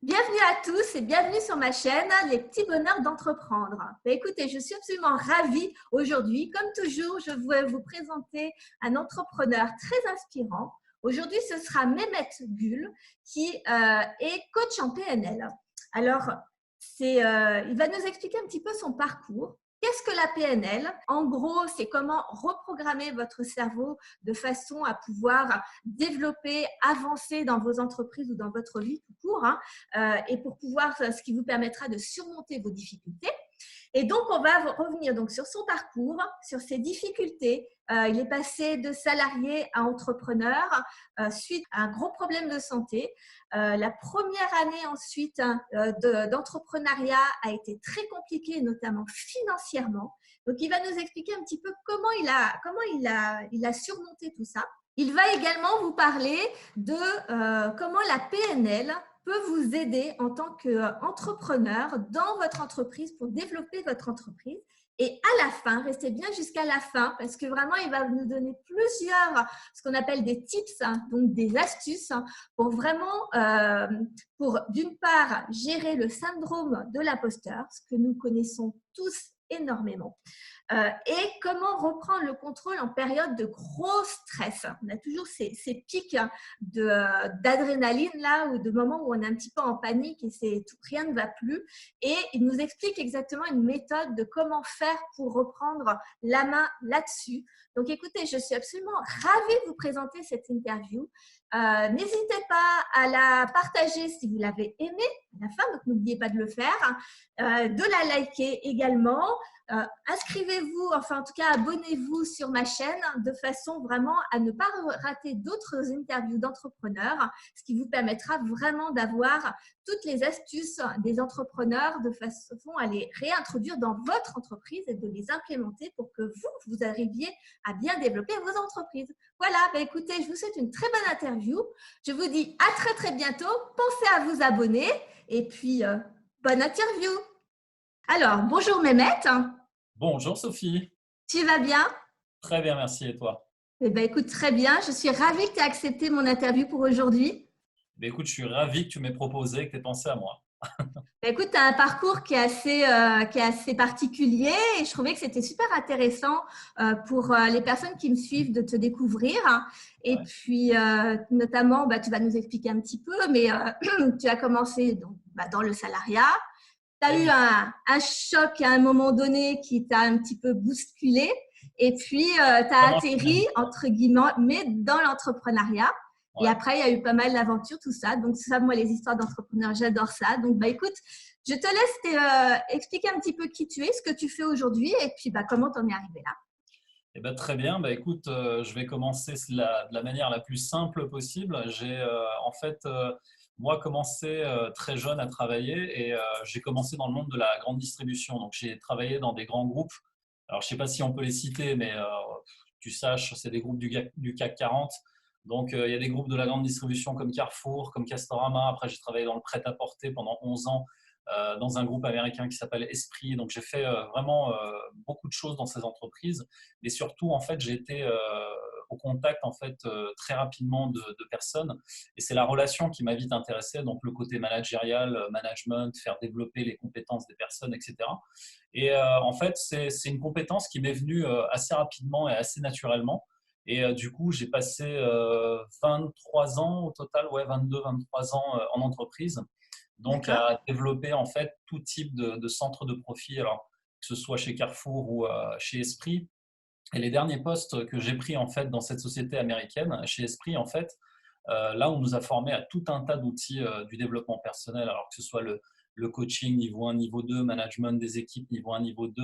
Bienvenue à tous et bienvenue sur ma chaîne Les petits bonheurs d'entreprendre. Écoutez, je suis absolument ravie aujourd'hui. Comme toujours, je vais vous présenter un entrepreneur très inspirant. Aujourd'hui, ce sera Mehmet Gül qui est coach en PNL. Alors, il va nous expliquer un petit peu son parcours. Qu'est-ce que la PNL? En gros, c'est comment reprogrammer votre cerveau de façon à pouvoir développer, avancer dans vos entreprises ou dans votre vie tout court, et pour pouvoir, ce qui vous permettra de surmonter vos difficultés. Et donc, on va revenir donc sur son parcours, sur ses difficultés. Il est passé de salarié à entrepreneur suite à un gros problème de santé. La première année ensuite d'entrepreneuriat a été très compliquée, notamment financièrement. Donc, il va nous expliquer un petit peu comment il a surmonté tout ça. Il va également vous parler de comment la PNL peut vous aider en tant qu'entrepreneur dans votre entreprise pour développer votre entreprise. Et à la fin, restez bien jusqu'à la fin parce que vraiment, il va nous donner plusieurs, ce qu'on appelle des tips, donc des astuces pour vraiment, pour d'une part, gérer le syndrome de l'imposteur, ce que nous connaissons tous énormément. Et comment reprendre le contrôle en période de gros stress. On a toujours ces pics d'adrénaline là ou de moments où on est un petit peu en panique et rien ne va plus. Et il nous explique exactement une méthode de comment faire pour reprendre la main là-dessus. Donc écoutez, je suis absolument ravie de vous présenter cette interview. N'hésitez pas à la partager si vous l'avez aimée à la fin, donc n'oubliez pas de le faire, de la liker également. Inscrivez-vous, enfin en tout cas abonnez-vous sur ma chaîne de façon vraiment à ne pas rater d'autres interviews d'entrepreneurs, ce qui vous permettra vraiment d'avoir toutes les astuces des entrepreneurs de façon à les réintroduire dans votre entreprise et de les implémenter pour que vous arriviez à bien développer vos entreprises. Voilà, écoutez, je vous souhaite une très bonne interview. Je vous dis à très très bientôt. Pensez à vous abonner et puis bonne interview. Alors, bonjour Mehmet. Bonjour Sophie, Tu vas bien? très bien, merci et toi? Eh bien, écoute, très bien. Je suis ravie que tu aies accepté mon interview pour aujourd'hui. Écoute, je suis ravi que tu m'aies proposé, que tu aies pensé à moi. Écoute, tu as un parcours qui est assez particulier et je trouvais que c'était super intéressant pour les personnes qui me suivent de te découvrir. Et Ouais. puis, notamment, tu vas nous expliquer un petit peu, mais tu as commencé donc, dans le salariat. Tu as Eh eu oui, un choc à un moment donné qui t'a un petit peu bousculé et puis tu as pendant la atterri, finalité. entre guillemets, mais dans l'entrepreneuriat. Et Ouais. après, il y a eu pas mal d'aventures, tout ça. Donc, ça, moi, les histoires d'entrepreneurs, j'adore ça. Donc, écoute, je te laisse expliquer un petit peu qui tu es, ce que tu fais aujourd'hui et puis comment tu en es arrivé là. Eh ben, très bien, écoute, je vais commencer de la manière la plus simple possible. J'ai en fait, moi, commencé très jeune à travailler et j'ai commencé dans le monde de la grande distribution. Donc, j'ai travaillé dans des grands groupes. Alors, je ne sais pas si on peut les citer, mais tu saches, c'est des groupes du CAC 40. Donc, il y a des groupes de la grande distribution comme Carrefour, comme Castorama. Après, j'ai travaillé dans le prêt-à-porter pendant 11 ans dans un groupe américain qui s'appelle Esprit. Donc, j'ai fait vraiment beaucoup de choses dans ces entreprises. Mais surtout, en fait, j'ai été au contact en fait très rapidement de personnes. Et c'est la relation qui m'a vite intéressé. Donc, le côté managérial, management, faire développer les compétences des personnes, etc. Et en fait, c'est une compétence qui m'est venue assez rapidement et assez naturellement. Et du coup, j'ai passé 23 ans au total, ouais, 22, 23 ans en entreprise. Donc, D'accord? à développer en fait tout type de centre de profit, alors que ce soit chez Carrefour ou chez Esprit. Et les derniers postes que j'ai pris en fait dans cette société américaine, chez Esprit en fait, là on nous a formés à tout un tas d'outils du développement personnel, alors que ce soit le coaching niveau 1, niveau 2, management des équipes niveau 1, niveau 2,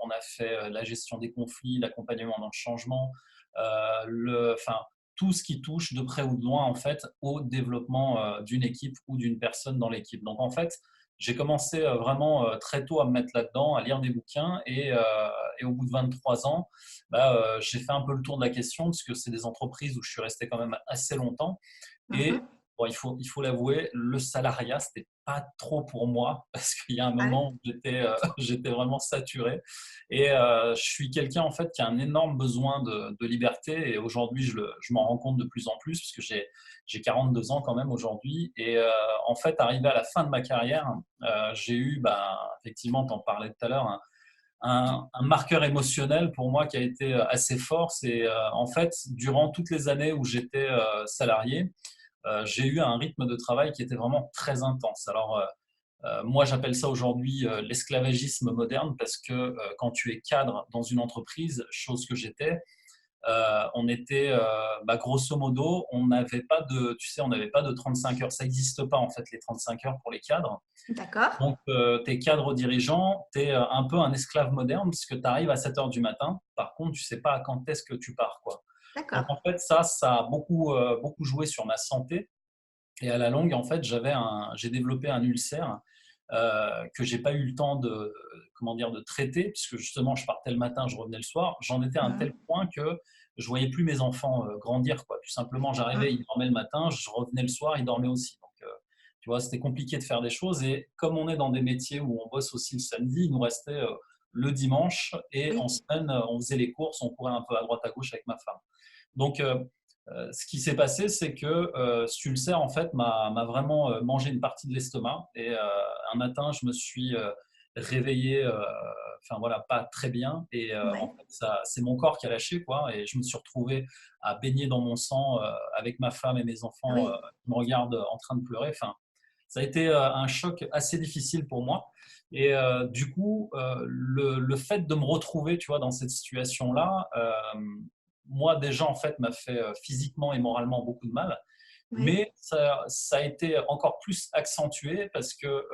on a fait la gestion des conflits, l'accompagnement dans le changement, enfin, tout ce qui touche de près ou de loin en fait au développement d'une équipe ou d'une personne dans l'équipe. Donc en fait, j'ai commencé vraiment très tôt à me mettre là-dedans, à lire des bouquins et au bout de 23 ans, j'ai fait un peu le tour de la question parce que c'est des entreprises où je suis resté quand même assez longtemps et Mhm. bon, il faut l'avouer, le salariat, c'était pas trop pour moi parce qu'il y a un Ah moment où j'étais vraiment saturé. Et je suis quelqu'un en fait qui a un énorme besoin de liberté. Et aujourd'hui, je m'en rends compte de plus en plus puisque j'ai 42 ans quand même aujourd'hui. Et en fait, arrivé à la fin de ma carrière, j'ai eu, ben, effectivement, tu en parlais tout à l'heure, un marqueur émotionnel pour moi qui a été assez fort. C'est en fait, durant toutes les années où j'étais salarié, j'ai eu un rythme de travail qui était vraiment très intense. Alors, moi, j'appelle ça aujourd'hui l'esclavagisme moderne parce que quand tu es cadre dans une entreprise, chose que j'étais, on était, bah, grosso modo, on n'avait pas de, tu sais, on n'avait pas de 35 heures. Ça n'existe pas en fait les 35 heures pour les cadres. d'accord, Donc, tu es cadre dirigeant, tu es un peu un esclave moderne puisque tu arrives à 7 heures du matin. Par contre, tu sais pas à quand est-ce que tu pars, quoi. Donc, d'accord. en fait, ça a beaucoup joué sur ma santé. Et à la longue, en fait, j'ai développé un ulcère que j'ai pas eu le temps de, comment dire, de traiter, puisque justement, je partais le matin, je revenais le soir. J'en étais à un tel Mhm. point que je voyais plus mes enfants grandir, quoi. Tout simplement, j'arrivais, ils Mhm. dormaient le matin, je revenais le soir, ils dormaient aussi. Donc, tu vois, c'était compliqué de faire des choses. Et comme on est dans des métiers où on bosse aussi le samedi, il nous restait le dimanche et en Oui, semaine, on faisait les courses, on courait un peu à droite à gauche avec ma femme. Donc, ce qui s'est passé, c'est que cet ulcère, en fait, m'a vraiment mangé une partie de l'estomac. Et un matin, je me suis réveillé, enfin voilà, pas très bien. Et en oui, fait, c'est mon corps qui a lâché, quoi. Et je me suis retrouvé à baigner dans mon sang avec ma femme et mes enfants oui. qui me regardent en train de pleurer. Enfin, ça a été un choc assez difficile pour moi. Et du coup, le fait de me retrouver, tu vois, dans cette situation-là, moi déjà en fait m'a fait physiquement et moralement beaucoup de mal, Oui. mais ça a été encore plus accentué parce que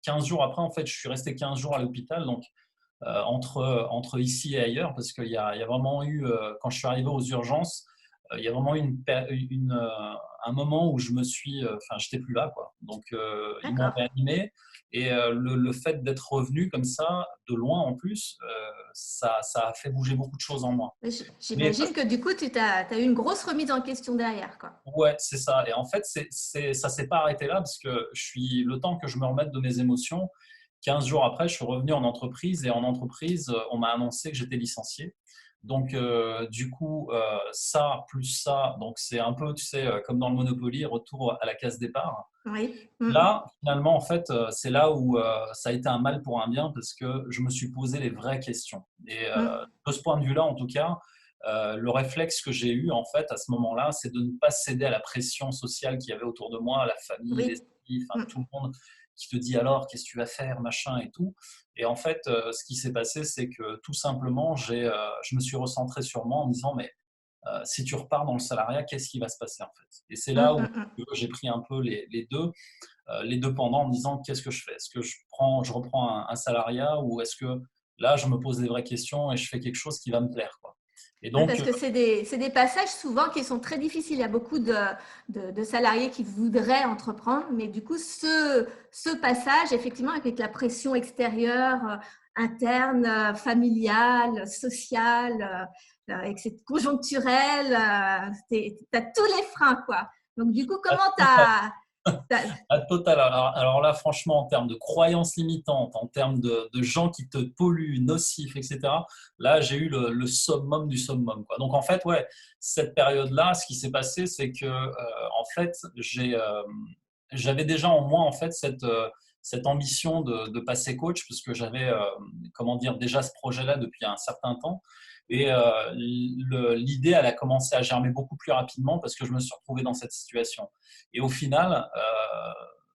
15 jours après en fait je suis resté 15 jours à l'hôpital, donc entre ici et ailleurs, parce qu'il y a vraiment eu quand je suis arrivé aux urgences, il y a vraiment eu un moment où je me suis enfin j'étais plus là, quoi. Donc ils m'ont D'accord. réanimé. Et le fait d'être revenu comme ça de loin en plus, ça a fait bouger beaucoup de choses en moi. Mais Mais j'imagine que du coup, t'as eu une grosse remise en question derrière, quoi. ouais, c'est ça. Et en fait, ça s'est pas arrêté là parce que le temps que je me remette de mes émotions, 15 jours après, je suis revenu en entreprise. Et en entreprise, on m'a annoncé que j'étais licencié. Donc, du coup, ça, plus ça, donc c'est un peu, tu sais, comme dans le Monopoly, retour à la case départ. Oui. Mhm. Là, finalement, en fait, c'est là où ça a été un mal pour un bien parce que je me suis posé les vraies questions. Et Mhm. de ce point de vue-là, en tout cas, le réflexe que j'ai eu, en fait, à ce moment-là, c'est de ne pas céder à la pression sociale qu'il y avait autour de moi, la famille, les Oui. amis, enfin, Mhm. tout le monde qui te dit alors, qu'est-ce que tu vas faire, machin et tout. Et en fait, ce qui s'est passé, c'est que tout simplement, je me suis recentré sur moi en me disant, mais si tu repars dans le salariat, qu'est-ce qui va se passer en fait? Et c'est là Mhm. où Mhm. j'ai pris un peu les deux pendant en me disant qu'est-ce que je fais? Est-ce que je reprends un salariat ou est-ce que là, je me pose des vraies questions et je fais quelque chose qui va me plaire, quoi. Et Oui, donc, parce que c'est des passages souvent qui sont très difficiles. Il y a beaucoup de salariés qui voudraient entreprendre, mais du coup, ce passage, effectivement, avec la pression extérieure, interne, familiale, sociale, conjoncturelle, tu as tous les freins, quoi. Donc, du coup, à comment tu total, as… à total. Alors là, franchement, en termes de croyances limitantes, en termes de gens qui te polluent, nocifs, etc., là, j'ai eu le summum du summum, quoi. Donc, en fait, ouais, cette période-là, ce qui s'est passé, c'est que, en fait, j'avais déjà en moi, en fait, cette ambition de passer coach, parce que j'avais, comment dire, déjà ce projet-là depuis un certain temps. Et l'idée, elle a commencé à germer beaucoup plus rapidement parce que je me suis retrouvé dans cette situation. Et au final,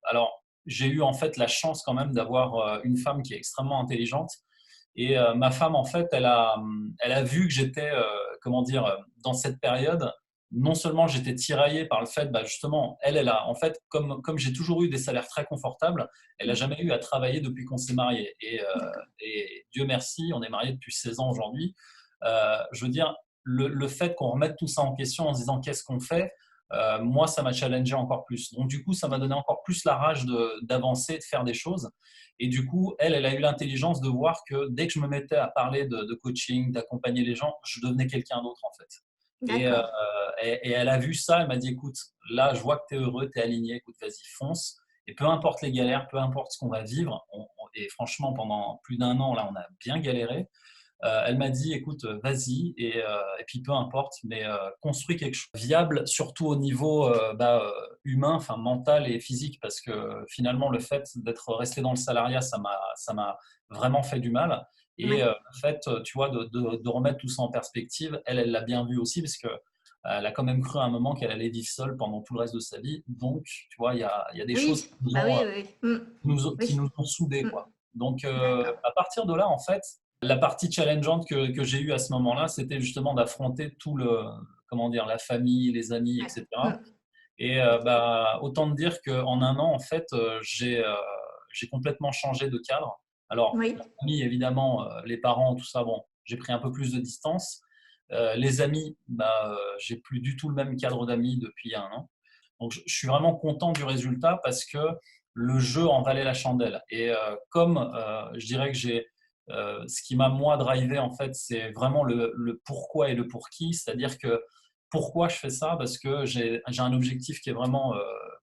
alors j'ai eu en fait la chance quand même d'avoir une femme qui est extrêmement intelligente. Et ma femme, en fait, elle a vu que j'étais, comment dire, dans cette période, non seulement j'étais tiraillé par le fait, bah, justement, elle a, en fait, comme j'ai toujours eu des salaires très confortables, elle n'a jamais eu à travailler depuis qu'on s'est mariés. D'accord. Et Dieu merci, on est mariés depuis 16 ans aujourd'hui. Je veux dire, le fait qu'on remette tout ça en question en se disant qu'est-ce qu'on fait, moi, ça m'a challengé encore plus. Donc, du coup, ça m'a donné encore plus la rage d'avancer, de faire des choses. Et du coup, elle a eu l'intelligence de voir que dès que je me mettais à parler de coaching, d'accompagner les gens, je devenais quelqu'un d'autre, en fait. Et, D'accord. et elle a vu ça, elle m'a dit, écoute, là, je vois que tu es heureux, tu es aligné, écoute, vas-y, fonce. Et peu importe les galères, peu importe ce qu'on va vivre, et franchement, pendant plus d'1 an, là, on a bien galéré. Elle m'a dit, écoute, vas-y, et puis peu importe, mais construis quelque chose de viable, surtout au niveau humain, enfin mental et physique, parce que finalement, le fait d'être resté dans le salariat, ça m'a vraiment fait du mal. Et Oui. le fait, tu vois, de remettre tout ça en perspective, elle l'a bien vu aussi, parce que elle a quand même cru à un moment qu'elle allait vivre seule pendant tout le reste de sa vie. Donc, tu vois, il y a des choses Oui, bah oui, oui. Oui. qui Oui. nous ont soudés, Mm. quoi. Donc, D'accord. à partir de là, en fait, la partie challengeante que j'ai eue à ce moment-là, c'était justement d'affronter tout comment dire, la famille, les amis, Ouais. etc. Mm. Et autant te dire qu'en 1 an, en fait, j'ai complètement changé de cadre. Alors, Oui. la famille, évidemment, les parents, tout ça, bon, j'ai pris un peu plus de distance. Les amis, j'ai plus du tout le même cadre d'amis depuis 1 an. Donc, je suis vraiment content du résultat parce que le jeu en valait la chandelle. Et comme je dirais que ce qui m'a moi drivé, en fait, c'est vraiment le pourquoi et le pour qui. C'est-à-dire que pourquoi je fais ça? Parce que j'ai un objectif qui est vraiment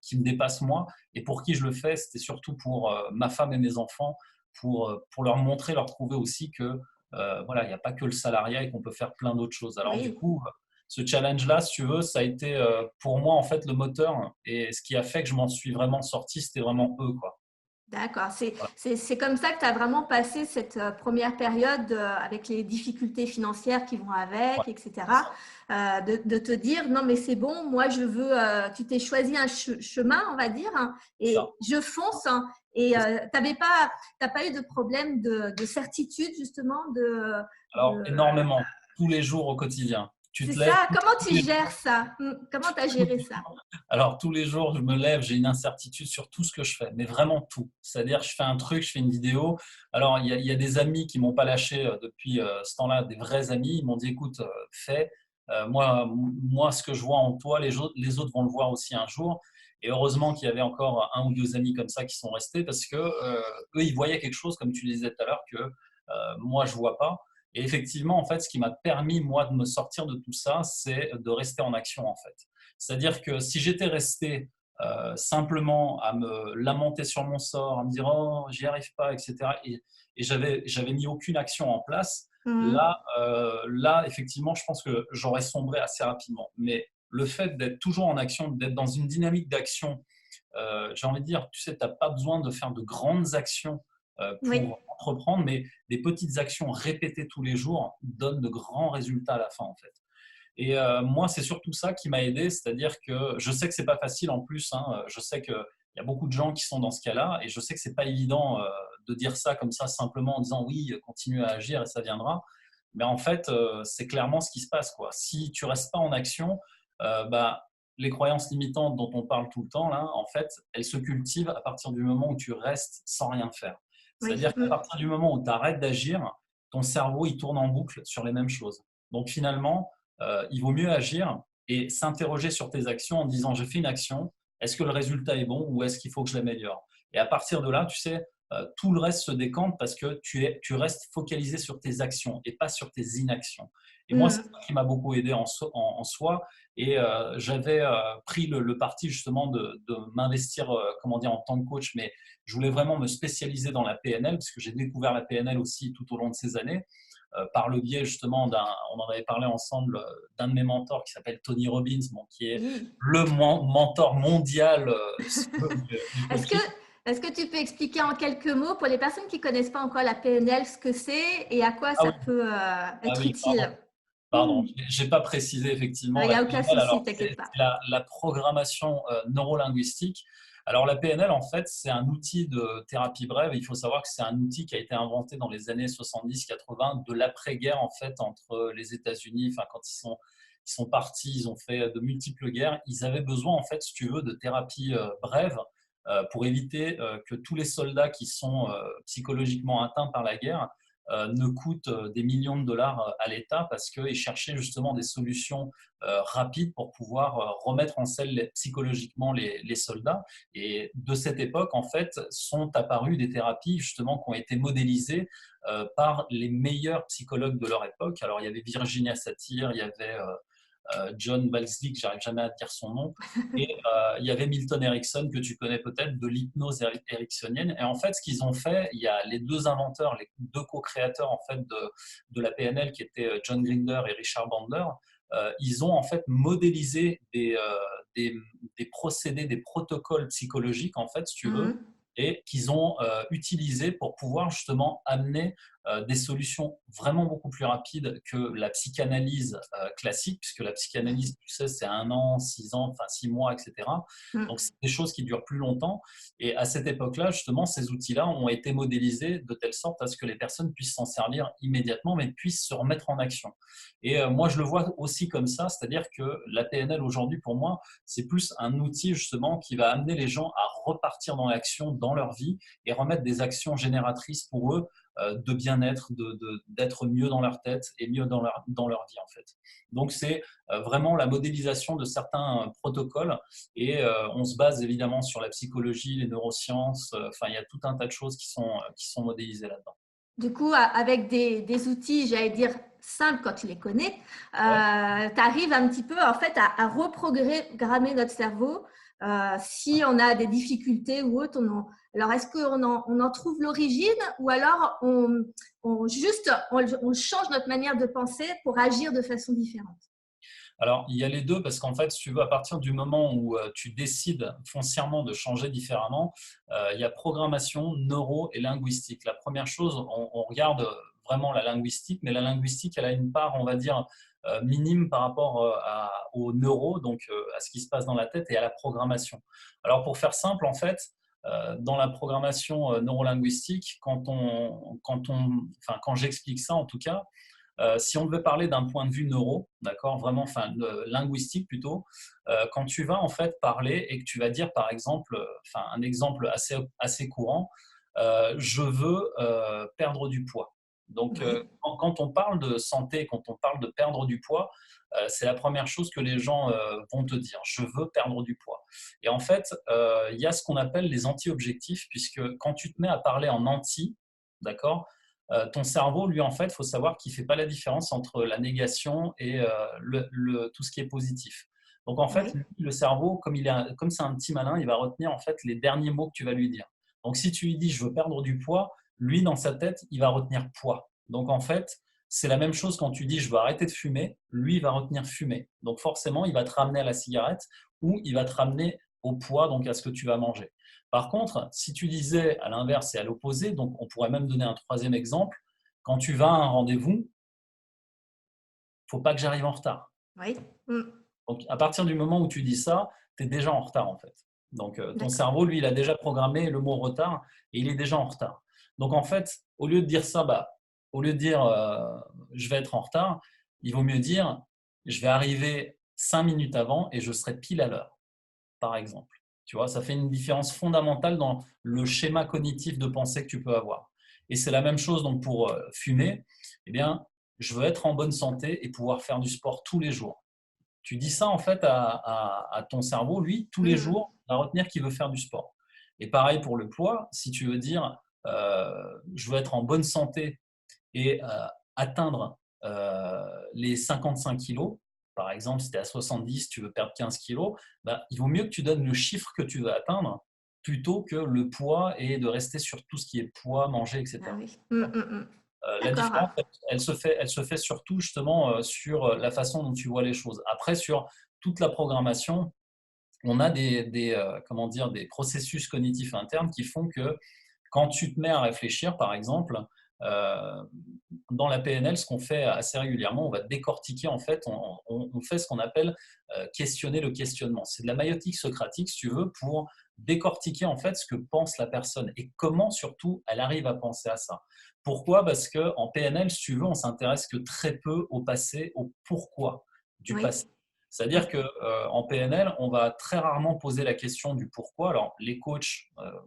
qui me dépasse moi. Et pour qui je le fais? C'était surtout pour ma femme et mes enfants, pour leur montrer, leur prouver aussi que voilà, il n'y a pas que le salariat et qu'on peut faire plein d'autres choses. Alors du Oui. coup, ce challenge-là, si tu veux, ça a été pour moi en fait le moteur, et ce qui a fait que je m'en suis vraiment sorti, c'était vraiment eux, quoi. D'accord. Voilà. C'est comme ça que tu as vraiment passé cette première période avec les difficultés financières qui vont Ouais, avec, c'est etc. ça. De te dire, non, mais c'est bon, moi, je veux, tu t'es choisi un chemin, on va dire, hein, C'est ça. et je fonce. Hein, et C'est ça. t'as pas eu de problème de certitude, justement, Alors énormément, tous les jours au quotidien. Tu c'est te lèves ça. Comment tous tu les gères ça? Comment tu as géré ça? Alors, tous les jours, je me lève, j'ai une incertitude sur tout ce que je fais, mais vraiment tout. C'est-à-dire, je fais un truc, je fais une vidéo. Alors, il y a des amis qui m'ont pas lâché depuis ce temps-là, des vrais amis. Ils m'ont dit, écoute, fais. Moi, ce que je vois en toi, les autres vont le voir aussi un jour. Et heureusement qu'il y avait encore 1 ou 2 amis comme ça qui sont restés parce que eux, ils voyaient quelque chose, comme tu disais tout à l'heure, que moi, je vois pas. Et effectivement, en fait, ce qui m'a permis, moi, de me sortir de tout ça, c'est de rester en action, en fait. C'est-à-dire que si j'étais resté simplement à me lamenter sur mon sort, à me dire oh j'y arrive pas, etc. Et j'avais mis aucune action en place. Mhm. Là, effectivement, je pense que j'aurais sombré assez rapidement. Mais le fait d'être toujours en action, d'être dans une dynamique d'action, j'ai envie de dire, tu sais, tu n'as pas besoin de faire de grandes actions Oui. pour entreprendre, mais des petites actions répétées tous les jours donnent de grands résultats à la fin, en fait. Et moi, c'est surtout ça qui m'a aidé, c'est-à-dire que je sais que c'est pas facile en plus, hein, je sais qu'il y a beaucoup de gens qui sont dans ce cas-là, et je sais que c'est pas évident de dire ça comme ça simplement en disant oui, continue à agir et ça viendra. Mais en fait, c'est clairement ce qui se passe, quoi. Si tu restes pas en action, les croyances limitantes dont on parle tout le temps, là, en fait, elles se cultivent à partir du moment où tu restes sans rien faire. Oui. C'est-à-dire qu'à partir du moment où tu arrêtes d'agir, ton cerveau, il tourne en boucle sur les mêmes choses. Donc finalement, il vaut mieux agir et s'interroger sur tes actions en disant j'ai fait une action, est-ce que le résultat est bon ou est-ce qu'il faut que je l'améliore? Et à partir de là, tu sais, tout le reste se décante parce que tu restes focalisé sur tes actions et pas sur tes inactions. Et moi, c'est Mhm. ça qui m'a beaucoup aidé en soi. Et j'avais pris le parti justement de m'investir, comment dire, en tant que coach, mais je voulais vraiment me spécialiser dans la PNL parce que j'ai découvert la PNL aussi tout au long de ces années par le biais justement on en avait parlé ensemble, d'un de mes mentors qui s'appelle Tony Robbins, bon, qui est Oui. le mentor mondial du Est-ce que, coaching. est-ce que tu peux expliquer en quelques mots pour les personnes qui ne connaissent pas encore la PNL ce que c'est et à quoi Ah ça oui, peut ah être oui, pardon. utile? Pardon, j'ai pas précisé effectivement Il n'y la a aucun PNL. souci, Alors, t'inquiète c'est pas. la programmation neurolinguistique. Alors, la PNL, en fait, c'est un outil de thérapie brève. Il faut savoir que c'est un outil qui a été inventé dans les années 70-80, de l'après-guerre, en fait, entre les États-Unis. Enfin, quand ils sont partis, ils ont fait de multiples guerres. Ils avaient besoin, en fait, si tu veux, de thérapie brève pour éviter que tous les soldats qui sont psychologiquement atteints par la guerre ne coûtent des millions de dollars à l'État parce qu'ils cherchaient justement des solutions rapides pour pouvoir remettre en selle psychologiquement les soldats. Et de cette époque, en fait, sont apparues des thérapies justement qui ont été modélisées par les meilleurs psychologues de leur époque. Alors, il y avait Virginia Satir, il y avait John Balslick, j'arrive jamais à dire son nom, et il y avait Milton Erickson, que tu connais peut-être, de l'hypnose ericksonienne. Et en fait, ce qu'ils ont fait, il y a les deux inventeurs, les deux co-créateurs en fait de la PNL, qui étaient John Grinder et Richard Bandler. Ils ont en fait modélisé des, des procédés, des protocoles psychologiques, en fait, si tu veux, Mhm. et qu'ils ont utilisé pour pouvoir justement amener des solutions vraiment beaucoup plus rapides que la psychanalyse classique, puisque la psychanalyse, tu sais, c'est 1 an, 6 ans, enfin 6 mois, etc. Donc, Mhm. c'est des choses qui durent plus longtemps. Et à cette époque-là, justement, ces outils-là ont été modélisés de telle sorte à ce que les personnes puissent s'en servir immédiatement, mais puissent se remettre en action. Et moi, je le vois aussi comme ça, c'est-à-dire que la PNL aujourd'hui, pour moi, c'est plus un outil justement qui va amener les gens à repartir dans l'action dans leur vie et remettre des actions génératrices pour eux de bien-être, d'être mieux dans leur tête et mieux dans leur vie en fait. Donc c'est vraiment la modélisation de certains protocoles et on se base évidemment sur la psychologie, les neurosciences, enfin il y a tout un tas de choses qui sont modélisées là-dedans. Du coup, avec des outils, j'allais dire, simples quand tu les connais, tu Ouais. arrives un petit peu en fait à reprogrammer notre cerveau si on a des difficultés ou autres. Alors, est-ce on en trouve l'origine ou alors on change notre manière de penser pour agir de façon différente? Alors, il y a les deux parce qu'en fait, si tu veux, à partir du moment où tu décides foncièrement de changer différemment, il y a programmation, neuro et linguistique. La première chose, on regarde vraiment la linguistique, mais la linguistique, elle a une part, on va dire, minime par rapport au neuro, donc à ce qui se passe dans la tête et à la programmation. Alors, pour faire simple, en fait, dans la programmation neurolinguistique, quand j'explique ça en tout cas, si on devait parler d'un point de vue neuro, d'accord, vraiment, enfin linguistique plutôt, quand tu vas en fait parler et que tu vas dire par exemple, enfin un exemple assez courant, je veux perdre du poids. Donc Oui. quand on parle de santé, quand on parle de perdre du poids, c'est la première chose que les gens vont te dire. Je veux perdre du poids. Et en fait, il y a ce qu'on appelle les anti-objectifs, puisque quand tu te mets à parler en anti, d'accord, ton cerveau, lui, en fait, il faut savoir qu'il ne fait pas la différence entre la négation et tout ce qui est positif. Donc, en fait, Oui. le cerveau, comme c'est un petit malin, il va retenir en fait les derniers mots que tu vas lui dire. Donc, si tu lui dis je veux perdre du poids, lui, dans sa tête, il va retenir poids. Donc, en fait, c'est la même chose quand tu dis je veux arrêter de fumer, lui, il va retenir fumer. Donc, forcément, il va te ramener à la cigarette ou il va te ramener au poids, donc à ce que tu vas manger. Par contre, si tu disais à l'inverse et à l'opposé, donc on pourrait même donner un troisième exemple, quand tu vas à un rendez-vous, il ne faut pas que j'arrive en retard. Oui. Mm. Donc à partir du moment où tu dis ça, tu es déjà en retard en fait. Donc ton D'accord. cerveau, lui, il a déjà programmé le mot retard et il est déjà en retard. Donc en fait, au lieu de dire ça, au lieu de dire je vais être en retard, il vaut mieux dire je vais arriver 5 minutes avant et je serai pile à l'heure, par exemple. Tu vois, ça fait une différence fondamentale dans le schéma cognitif de pensée que tu peux avoir. Et c'est la même chose donc pour fumer. Eh bien, je veux être en bonne santé et pouvoir faire du sport tous les jours. Tu dis ça en fait à ton cerveau, lui, tous les Mm. jours, il va retenir qu'il veut faire du sport. Et pareil pour le poids, si tu veux dire je veux être en bonne santé et atteindre les 55 kilos, par exemple, si tu es à 70, tu veux perdre 15 kilos, bah, il vaut mieux que tu donnes le chiffre que tu veux atteindre plutôt que le poids et de rester sur tout ce qui est poids, manger, Ah etc. oui. Mm, mm, mm. La D'accord. différence, elle se fait surtout justement sur la façon dont tu vois les choses. Après, sur toute la programmation, on a comment dire, des processus cognitifs internes qui font que quand tu te mets à réfléchir, par exemple, euh, dans la PNL, ce qu'on fait assez régulièrement, on va décortiquer, en fait, on fait ce qu'on appelle questionner le questionnement. C'est de la maïotique socratique, si tu veux, pour décortiquer, en fait, ce que pense la personne et comment, surtout, elle arrive à penser à ça. Pourquoi? Parce qu'en PNL, si tu veux, on s'intéresse que très peu au passé, au pourquoi du Oui. passé. C'est-à-dire Oui. qu'en PNL, on va très rarement poser la question du pourquoi. Alors, les coachs,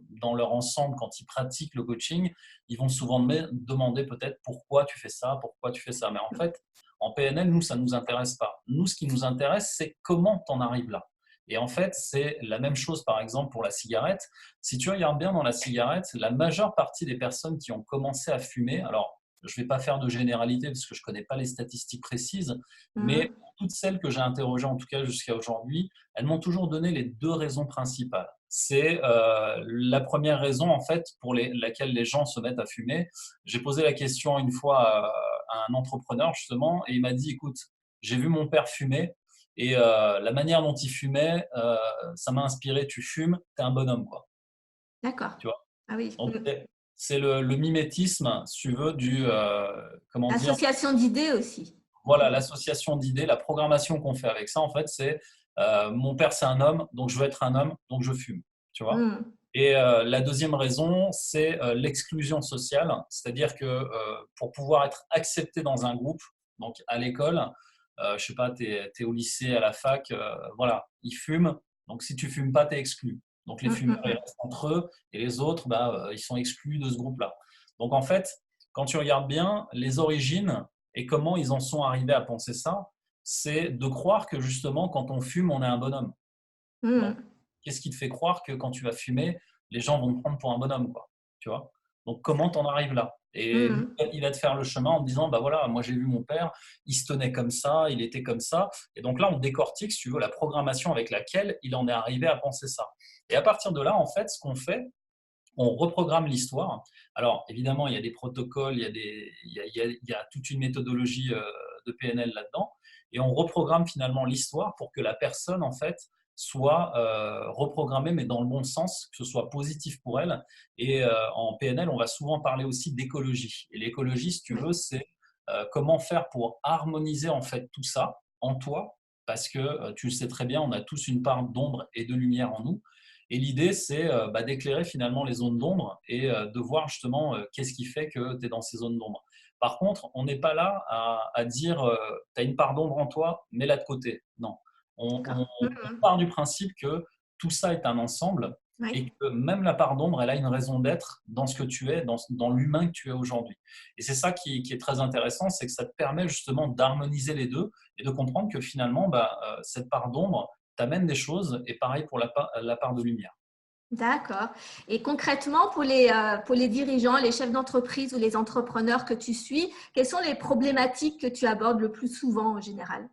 dans leur ensemble, quand ils pratiquent le coaching, ils vont souvent demander peut-être pourquoi tu fais ça, pourquoi tu fais ça. Mais en fait, en PNL, nous, ça ne nous intéresse pas. Nous, ce qui nous intéresse, c'est comment tu en arrives là. Et en fait, c'est la même chose, par exemple, pour la cigarette. Si tu regardes bien dans la cigarette, la majeure partie des personnes qui ont commencé à fumer, alors je ne vais pas faire de généralité parce que je ne connais pas les statistiques précises, mais Mhm. toutes celles que j'ai interrogées, en tout cas jusqu'à aujourd'hui, elles m'ont toujours donné les deux raisons principales. C'est la première raison, en fait, pour laquelle les gens se mettent à fumer. J'ai posé la question une fois à un entrepreneur, justement, et il m'a dit, écoute, j'ai vu mon père fumer, et la manière dont il fumait, ça m'a inspiré, tu fumes, t'es un bonhomme, quoi. D'accord. Tu vois. Ah oui. Donc, c'est le mimétisme, si tu veux, comment dire, Association d'idées aussi. voilà, l'association d'idées, la programmation qu'on fait avec ça, en fait, c'est mon père, c'est un homme, donc je veux être un homme, donc je fume. Tu vois. Mhm. Et la deuxième raison, c'est l'exclusion sociale, c'est-à-dire que pour pouvoir être accepté dans un groupe, donc à l'école, je sais pas, tu es au lycée, à la fac, voilà, ils fument, donc si tu fumes pas, tu es exclu. Donc les Mhm. fumeurs, ils Mhm. restent entre eux, et les autres, bah, ils sont exclus de ce groupe-là. Donc en fait, quand tu regardes bien les origines et comment ils en sont arrivés à penser ça, c'est de croire que justement, quand on fume, on est un bonhomme. Donc, Mhm. qu'est-ce qui te fait croire que quand tu vas fumer, les gens vont te prendre pour un bonhomme, quoi, tu vois? Donc, comment t'en arrives là? Et lui, Mhm. il va te faire le chemin en te disant, bah voilà, moi j'ai vu mon père, il se tenait comme ça, il était comme ça. Et donc là, on décortique, si tu veux, la programmation avec laquelle il en est arrivé à penser ça. Et à partir de là, en fait, ce qu'on fait, on reprogramme l'histoire. Alors, évidemment, il y a des protocoles, il y a toute une méthodologie de PNL là-dedans, et on reprogramme finalement l'histoire pour que la personne, en fait, soit reprogrammée, mais dans le bon sens, que ce soit positif pour elle. Et en PNL, on va souvent parler aussi d'écologie. Et l'écologie, si tu Oui. veux, c'est comment faire pour harmoniser en fait tout ça en toi, parce que tu le sais très bien, on a tous une part d'ombre et de lumière en nous. Et l'idée, c'est bah, d'éclairer finalement les zones d'ombre et de voir justement qu'est-ce qui fait que tu es dans ces zones d'ombre. Par contre, on n'est pas là à dire tu as une part d'ombre en toi, mets-la de côté. Non. D'accord. On Mhm. part du principe que tout ça est un ensemble et Oui. que même la part d'ombre, elle a une raison d'être dans ce que tu es, dans l'humain que tu es aujourd'hui. Et c'est ça qui est très intéressant, c'est que ça te permet justement d'harmoniser les deux et de comprendre que finalement, bah, cette part d'ombre, t'amène des choses et pareil pour la part de lumière. D'accord. Et concrètement, pour les dirigeants, les chefs d'entreprise ou les entrepreneurs que tu suis, quelles sont les problématiques que tu abordes le plus souvent en général?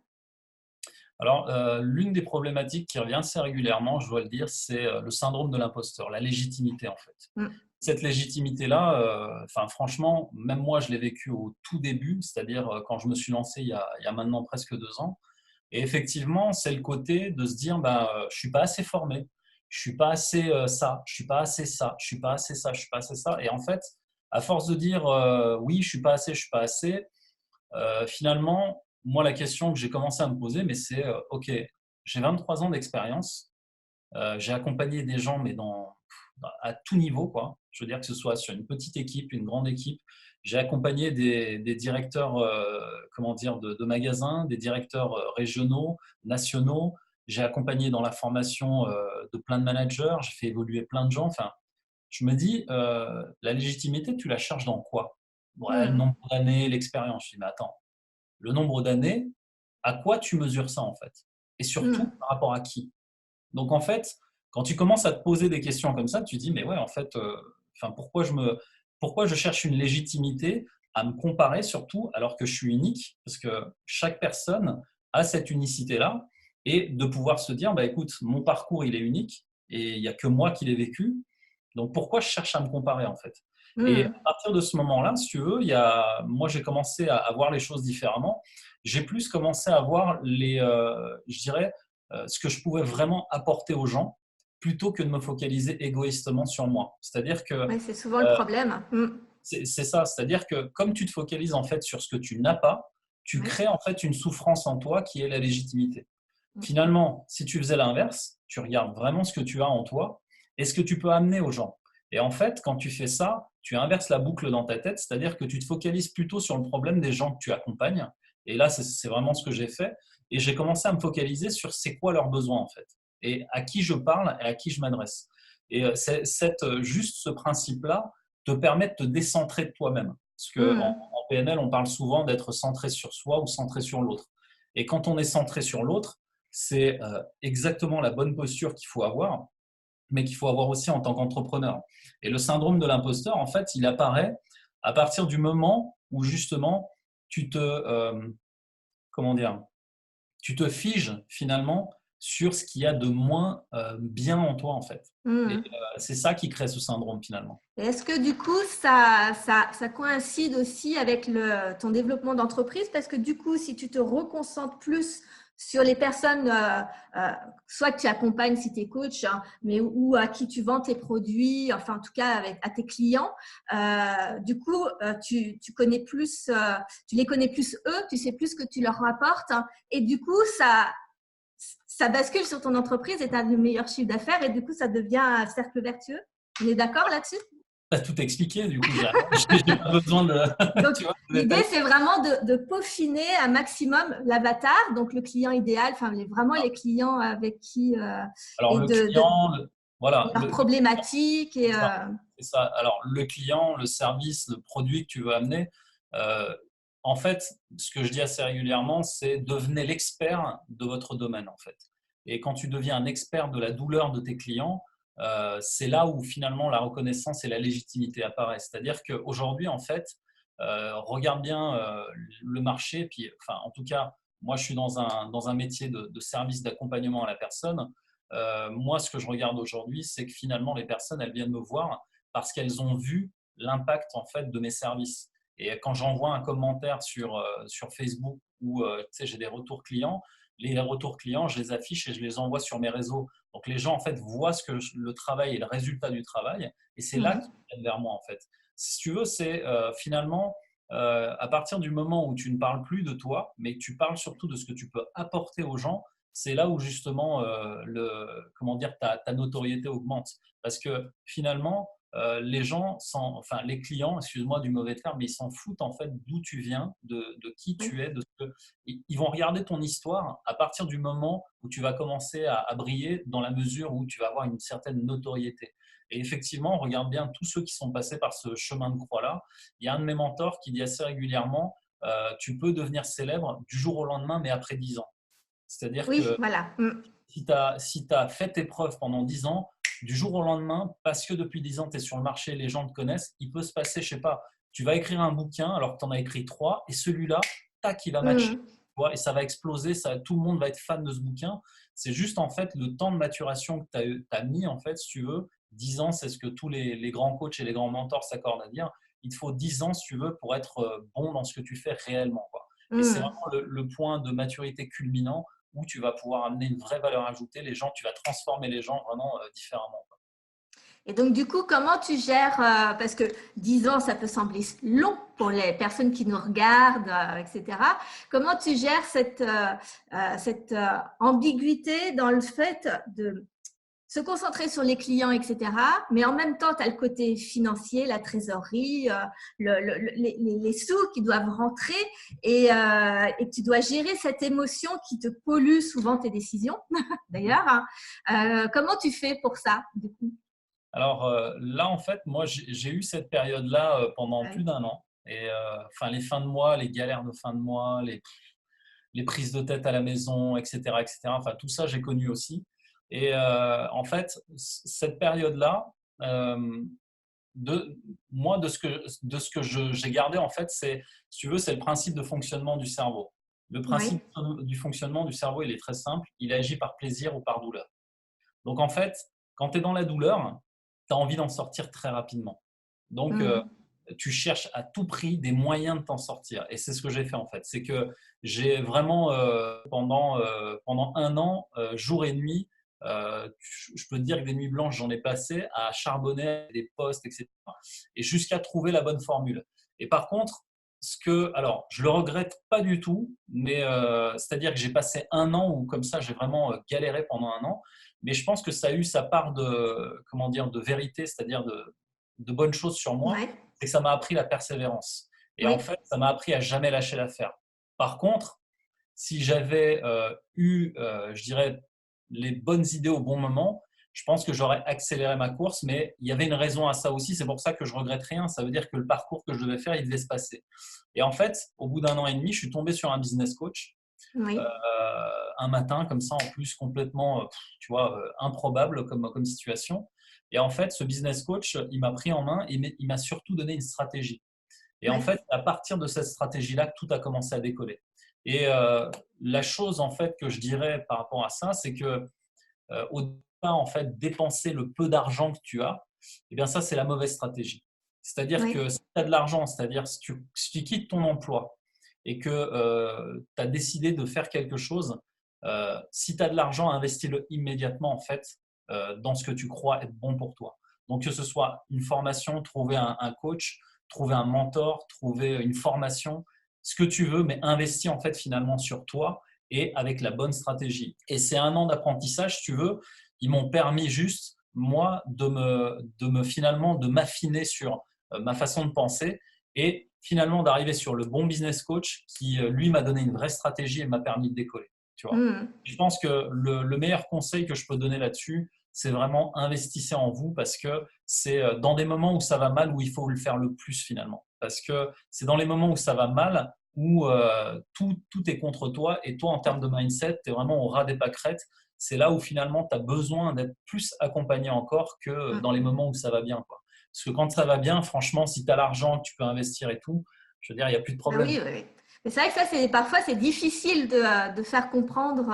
Alors, l'une des problématiques qui revient assez régulièrement, je dois le dire, c'est le syndrome de l'imposteur, la légitimité en fait. Mm. Cette légitimité-là, enfin, franchement, même moi, je l'ai vécue au tout début, c'est-à-dire quand je me suis lancé il y a maintenant presque 2 ans. Et effectivement, c'est le côté de se dire, bah, je suis pas assez formé, je suis pas assez ça, je suis pas assez ça, je suis pas assez ça, je suis pas assez ça. Et en fait, à force de dire oui, je suis pas assez, je suis pas assez, finalement, moi, la question que j'ai commencé à me poser, mais c'est OK, j'ai 23 ans d'expérience, j'ai accompagné des gens, mais à tout niveau, quoi. Je veux dire que ce soit sur une petite équipe, une grande équipe. J'ai accompagné des directeurs, comment dire, de magasins, des directeurs régionaux, nationaux. J'ai accompagné dans la formation de plein de managers. J'ai fait évoluer plein de gens. Enfin, je me dis, la légitimité, tu la cherches dans quoi? Ouais, le Mm. nombre d'années, l'expérience. Je dis, mais attends, le nombre d'années, à quoi tu mesures ça en fait? Et surtout, Mm. par rapport à qui? Donc en fait, quand tu commences à te poser des questions comme ça, tu te dis, mais ouais, en fait, enfin, pourquoi je cherche une légitimité à me comparer surtout alors que je suis unique? Parce que chaque personne a cette unicité-là et de pouvoir se dire, bah écoute, mon parcours, il est unique et il n'y a que moi qui l'ai vécu. Donc pourquoi je cherche à me comparer en fait? Et à Mm. partir de ce moment-là, si tu veux, moi j'ai commencé à voir les choses différemment. J'ai plus commencé à voir je dirais, ce que je pouvais vraiment apporter aux gens plutôt que de me focaliser égoïstement sur moi. C'est-à-dire que Ouais, c'est souvent le problème. Mm. c'est ça, c'est-à-dire que comme tu te focalises en fait sur ce que tu n'as pas, tu Oui. crées en fait une souffrance en toi qui est la légitimité. Mm. Finalement, si tu faisais l'inverse, tu regardes vraiment ce que tu as en toi et ce que tu peux amener aux gens. Et en fait, quand tu fais ça, tu inverses la boucle dans ta tête, c'est-à-dire que tu te focalises plutôt sur le problème des gens que tu accompagnes. Et là, c'est vraiment ce que j'ai fait. Et j'ai commencé à me focaliser sur c'est quoi leurs besoins en fait, et à qui je parle et à qui je m'adresse. Et juste ce principe-là te permet de te décentrer de toi-même. Parce Mm. en PNL, on parle souvent d'être centré sur soi ou centré sur l'autre. Et quand on est centré sur l'autre, c'est exactement la bonne posture qu'il faut avoir, mais qu'il faut avoir aussi en tant qu'entrepreneur. Et le syndrome de l'imposteur, en fait, il apparaît à partir du moment où justement tu te, comment dire, tu te figes finalement sur ce qu'il y a de moins bien en toi en fait. Et Mhm. c'est ça qui crée ce syndrome finalement. Et est-ce que du coup, ça coïncide aussi avec ton développement d'entreprise? Parce que du coup, si tu te reconcentres plus sur les personnes, euh, soit que tu accompagnes si tu es coach, hein, mais ou à qui tu vends tes produits, enfin en tout cas à tes clients, du coup, tu connais plus, tu les connais plus eux, tu sais plus ce que tu leur rapportes, hein, et du coup, ça bascule sur ton entreprise et tu as le meilleur chiffre d'affaires et du coup, ça devient un cercle vertueux. On est d'accord là-dessus? Tu as tout expliqué, du coup, j'ai pas besoin de, Donc, tu vois, de l'idée, détails. c'est vraiment de peaufiner un maximum l'avatar, donc le client idéal, enfin vraiment les clients avec qui Alors, et le de client, voilà, leurs problématiques et c'est ça, c'est ça. Alors, le client, le service, le produit que tu veux amener, euh, en fait, ce que je dis assez régulièrement, c'est devenez l'expert de votre domaine, en fait. Et quand tu deviens un expert de la douleur de tes clients, c'est là où finalement la reconnaissance et la légitimité apparaissent. C'est-à-dire qu'aujourd'hui, en fait, regarde bien le marché, puis, enfin, en tout cas, moi, je suis dans un métier de service d'accompagnement à la personne. Moi, ce que je regarde aujourd'hui, c'est que finalement, les personnes, elles viennent me voir parce qu'elles ont vu l'impact en fait de mes services. Et quand j'envoie un commentaire sur Facebook ou tu sais, j'ai des retours clients, les retours clients, je les affiche et je les envoie sur mes réseaux. Donc les gens en fait voient le travail et le résultat du travail, et c'est là qu'ils Mhm. viennent vers moi en fait. Si tu veux, c'est finalement à partir du moment où tu ne parles plus de toi, mais que tu parles surtout de ce que tu peux apporter aux gens, c'est là où justement comment dire, ta notoriété augmente. Parce que finalement, les gens, enfin les clients, excuse-moi du mauvais terme, mais ils s'en foutent en fait d'où tu viens, de qui Oui. tu es, ils vont regarder ton histoire à partir du moment où tu vas commencer à briller dans la mesure où tu vas avoir une certaine notoriété. Et effectivement, on regarde bien tous ceux qui sont passés par ce chemin de croix-là. Il y a un de mes mentors qui dit assez régulièrement, tu peux devenir célèbre du jour au lendemain, mais après 10 ans. C'est-à-dire Oui, que voilà. si tu as fait tes preuves pendant 10 ans, du jour au lendemain, parce que depuis 10 ans, tu es sur le marché, les gens te connaissent, il peut se passer, je sais pas, tu vas écrire un bouquin alors que tu en as écrit 3 et celui-là, tac, il va matcher. Mhm. Tu vois, et ça va exploser, tout le monde va être fan de ce bouquin. C'est juste en fait le temps de maturation que tu as mis, en fait, si tu veux. 10 ans, c'est ce que tous les grands coachs et les grands mentors s'accordent à dire. Il te faut 10 ans, si tu veux, pour être bon dans ce que tu fais réellement, quoi. Et c'est Mhm. vraiment le point de maturité culminant où tu vas pouvoir amener une vraie valeur ajoutée. Les gens, tu vas transformer les gens vraiment différemment. Et donc, du coup, comment tu gères, parce que 10 ans, ça peut sembler long pour les personnes qui nous regardent, etc. Comment tu gères cette ambiguïté dans le fait de se concentrer sur les clients, etc. Mais en même temps, tu as le côté financier, la trésorerie, les sous qui doivent rentrer et tu dois gérer cette émotion qui te pollue souvent tes décisions, d'ailleurs. Hein. Comment tu fais pour ça, du coup? Alors là, en fait, moi, j'ai eu cette période-là pendant plus Ouais. d'un an. Et enfin, les fins de mois, les galères de fin de mois, les prises de tête à la maison, etc., etc. Enfin, tout ça, j'ai connu aussi. Et en fait, cette période-là, euh, de, moi, de ce que j'ai gardé, en fait, c'est, si tu veux, c'est le principe de fonctionnement du cerveau. Le Oui. principe du fonctionnement du cerveau, il est très simple. Il agit par plaisir ou par douleur. Donc, en fait, quand tu es dans la douleur, tu as envie d'en sortir très rapidement. Donc, Mm. tu cherches à tout prix des moyens de t'en sortir. Et c'est ce que j'ai fait, en fait. C'est que j'ai vraiment, pendant un an, jour et nuit, je peux te dire que des nuits blanches, j'en ai passé à charbonner des postes, etc. Et jusqu'à trouver la bonne formule. Et par contre, alors, je le regrette pas du tout, mais c'est-à-dire que j'ai passé un an où, comme ça, j'ai vraiment galéré pendant un an. Mais je pense que ça a eu sa part de, comment dire, de vérité, c'est-à-dire de bonnes choses sur moi, Ouais. c'est que ça m'a appris la persévérance. Et en Oui. fait, ça m'a appris à jamais lâcher l'affaire. Par contre, si j'avais je dirais, les bonnes idées au bon moment, je pense que j'aurais accéléré ma course, mais il y avait une raison à ça aussi. C'est pour ça que je regrette rien. Ça veut dire que le parcours que je devais faire, il devait se passer. Et en fait, au bout d'un an et demi, je suis tombé sur un business coach Oui. un matin, comme ça, en plus, complètement, tu vois, improbable comme situation. Et en fait, ce business coach, il m'a pris en main et il m'a surtout donné une stratégie. Et en Ouais. fait, à partir de cette stratégie-là, tout a commencé à décoller. Et la chose en fait que je dirais par rapport à ça, c'est que au départ, en fait, dépenser le peu d'argent que tu as, eh bien ça, c'est la mauvaise stratégie. C'est-à-dire Oui. que si tu as de l'argent, c'est-à-dire si tu quittes ton emploi et que tu as décidé de faire quelque chose, si tu as de l'argent, investis-le immédiatement en fait dans ce que tu crois être bon pour toi. Donc que ce soit une formation, trouver un coach, trouver un mentor, trouver une formation, ce que tu veux, mais investis en fait finalement sur toi et avec la bonne stratégie. Et c'est un an d'apprentissage, si tu veux. Ils m'ont permis juste, moi, de me finalement de m'affiner sur ma façon de penser et finalement d'arriver sur le bon business coach qui, lui, m'a donné une vraie stratégie et m'a permis de décoller. Tu vois. Mhm. Je pense que le meilleur conseil que je peux donner là-dessus, c'est vraiment investissez en vous parce que c'est dans des moments où ça va mal où il faut le faire le plus finalement. Parce que c'est dans les moments où ça va mal où tout est contre toi et toi, en termes de mindset, tu es vraiment au ras des pâquerettes. C'est là où finalement, tu as besoin d'être plus accompagné encore que dans les Mhm. moments où ça va bien, quoi. Parce que quand ça va bien, franchement, si tu as l'argent, tu peux investir et tout, je veux dire, il n'y a plus de Ah problème. oui, oui, oui. Mais c'est vrai que ça, parfois, c'est difficile de faire comprendre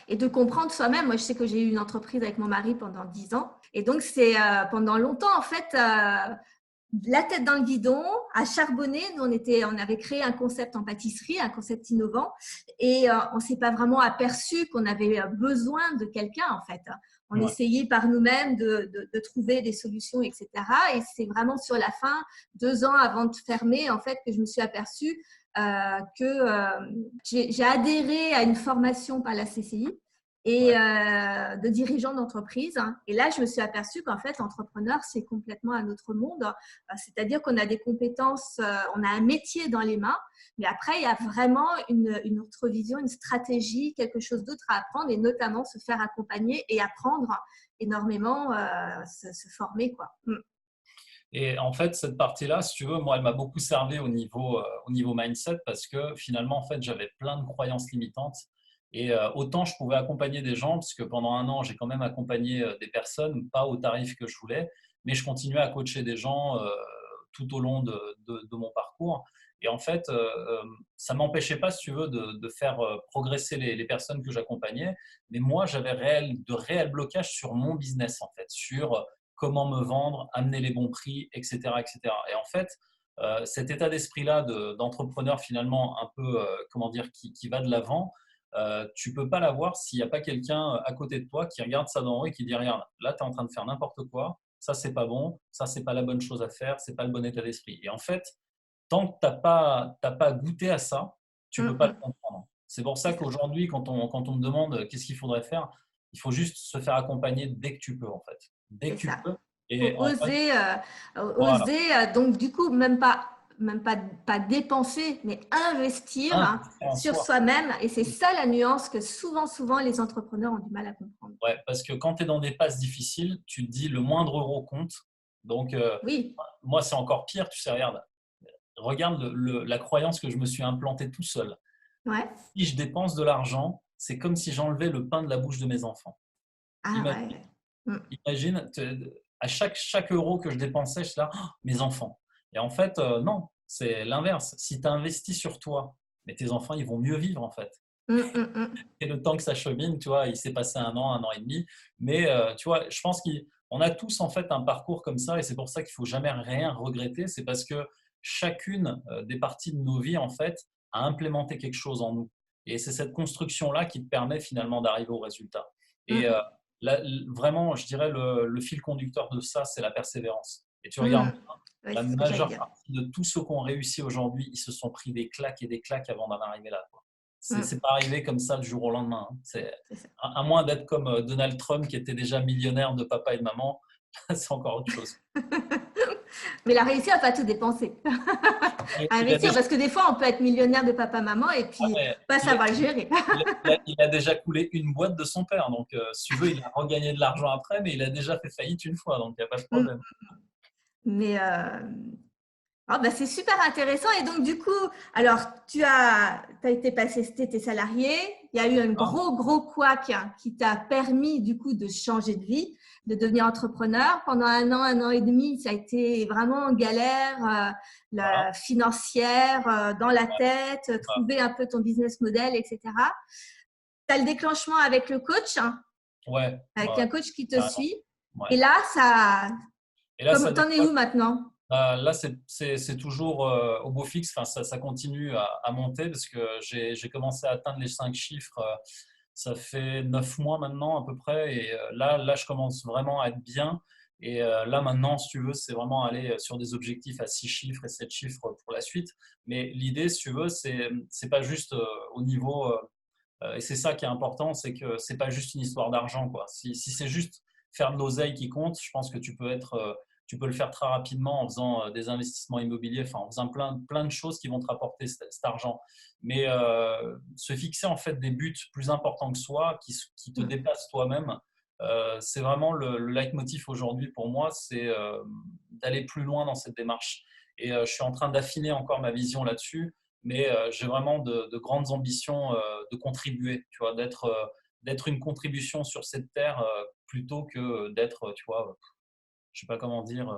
et de comprendre soi-même. Moi, je sais que j'ai eu une entreprise avec mon mari pendant 10 ans. Et donc, c'est pendant longtemps, en fait, la tête dans le guidon, à charbonner. Nous, on avait créé un concept en pâtisserie, un concept innovant. Et on ne s'est pas vraiment aperçu qu'on avait besoin de quelqu'un, en fait. On Ouais. essayait par nous-mêmes de trouver des solutions, etc. Et c'est vraiment sur la fin, 2 ans avant de fermer, en fait, que je me suis aperçue que j'ai adhéré à une formation par la CCI et Ouais. de dirigeants d'entreprise. Et là, je me suis aperçue qu'en fait, entrepreneur, c'est complètement un autre monde. C'est-à-dire qu'on a des compétences, on a un métier dans les mains, mais après, il y a vraiment une autre vision, une stratégie, quelque chose d'autre à apprendre et notamment se faire accompagner et apprendre énormément, se former, quoi. Et en fait, cette partie-là, si tu veux, moi, elle m'a beaucoup servi au niveau mindset parce que finalement, en fait, j'avais plein de croyances limitantes. Et autant je pouvais accompagner des gens, parce que pendant un an, j'ai quand même accompagné des personnes, pas au tarif que je voulais, mais je continuais à coacher des gens tout au long de mon parcours. Et en fait, ça ne m'empêchait pas, si tu veux, de faire progresser les personnes que j'accompagnais. Mais moi, j'avais de réels blocages sur mon business, en fait, sur comment me vendre, amener les bons prix, etc. etc. Et en fait, cet état d'esprit-là d'entrepreneur finalement un peu, comment dire, qui va de l'avant, tu ne peux pas l'avoir s'il n'y a pas quelqu'un à côté de toi qui regarde ça d'en haut et qui dit, regarde, là, tu es en train de faire n'importe quoi, ça, c'est pas bon, ça, c'est pas la bonne chose à faire, c'est pas le bon état d'esprit. Et en fait, tant que tu n'as pas goûté à ça, tu ne peux pas le comprendre. C'est pour ça C'est ça. qu'aujourd'hui, quand on me demande qu'est-ce qu'il faudrait faire, il faut juste se faire accompagner dès que tu peux, en fait. Dès C'est que tu ça. peux. Il Et faut en fait, oser, voilà. donc du coup, même pas dépenser, mais investir Investir en sur soi. soi-même. Et c'est ça la nuance que souvent, les entrepreneurs ont du mal à comprendre. Ouais, parce que quand tu es dans des passes difficiles, tu te dis le moindre euro compte. Donc, Oui, moi, c'est encore pire. Tu sais, regarde la croyance que je me suis implantée tout seul. ouais. Si je dépense de l'argent, c'est comme si j'enlevais le pain de la bouche de mes enfants. Ah Imagine, ouais, ouais. Mm. imagine à chaque euro que je dépensais, je suis là, oh, mes enfants. Et en fait, non, c'est l'inverse. Si tu investis sur toi, mais tes enfants, ils vont mieux vivre en fait. Mm, mm, mm. Et le temps que ça chemine, tu vois, il s'est passé un an et demi. Mais tu vois, je pense qu'on a tous en fait un parcours comme ça et c'est pour ça qu'il faut jamais rien regretter. C'est parce que chacune des parties de nos vies en fait a implémenté quelque chose en nous. Et c'est cette construction-là qui te permet finalement d'arriver au résultat. Et Mm. vraiment, je dirais le fil conducteur de ça, c'est la persévérance. Et tu regardes, Mm. Ouais, la c'est ce que j'allais majeure dire. partie de tous ceux qui ont réussi aujourd'hui, ils se sont pris des claques et des claques avant d'en arriver là, quoi. C'est Mm. pas arrivé comme ça du jour au lendemain, hein. C'est ça. À moins d'être comme Donald Trump qui était déjà millionnaire de papa et de maman, c'est encore autre chose. Mais il a réussi à pas tout dépenser, à Il a investir, déjà, parce que des fois, on peut être millionnaire de papa-maman et puis ouais, pas il a- savoir le gérer. il a déjà coulé une boîte de son père. Donc, si tu veux, il a regagné de l'argent après, mais il a déjà fait faillite une fois, donc il n'y a pas de Mm. problème. Mais Ah, bah, c'est super intéressant. Et donc, du coup, alors, tu as été passé, t'étais salarié. Il y a eu un gros couac qui t'a permis, du coup, de changer de vie, de devenir entrepreneur. Pendant un an et demi, ça a été vraiment galère Voilà. financière, dans la tête, Voilà. trouver un peu ton business model, etc. Tu as le déclenchement avec le coach, Ouais, ouais, avec ouais, un coach qui te carrément. suit. Ouais. Et là, ça, Et là, ça t'en es où décolle. maintenant? Là, c'est toujours au beau fixe. Enfin, ça continue à monter parce que j'ai commencé à atteindre les 5 chiffres. Ça fait 9 mois maintenant à peu près. Et là, je commence vraiment à être bien. Et là, maintenant, si tu veux, c'est vraiment aller sur des objectifs à 6 chiffres et 7 chiffres pour la suite. Mais l'idée, si tu veux, c'est pas juste au niveau. Et c'est ça qui est important, c'est que c'est pas juste une histoire d'argent, quoi. Si c'est juste faire de l'oseille qui compte, je pense que tu peux le faire très rapidement en faisant des investissements immobiliers, enfin en faisant plein de choses qui vont te rapporter cet argent. Mais se fixer en fait des buts plus importants que soi, qui te dépassent toi-même, c'est vraiment le leitmotiv aujourd'hui pour moi, c'est d'aller plus loin dans cette démarche. Et je suis en train d'affiner encore ma vision là-dessus, mais j'ai vraiment de grandes ambitions de contribuer, tu vois, d'être une contribution sur cette terre plutôt que d'être, tu vois, je sais pas comment dire,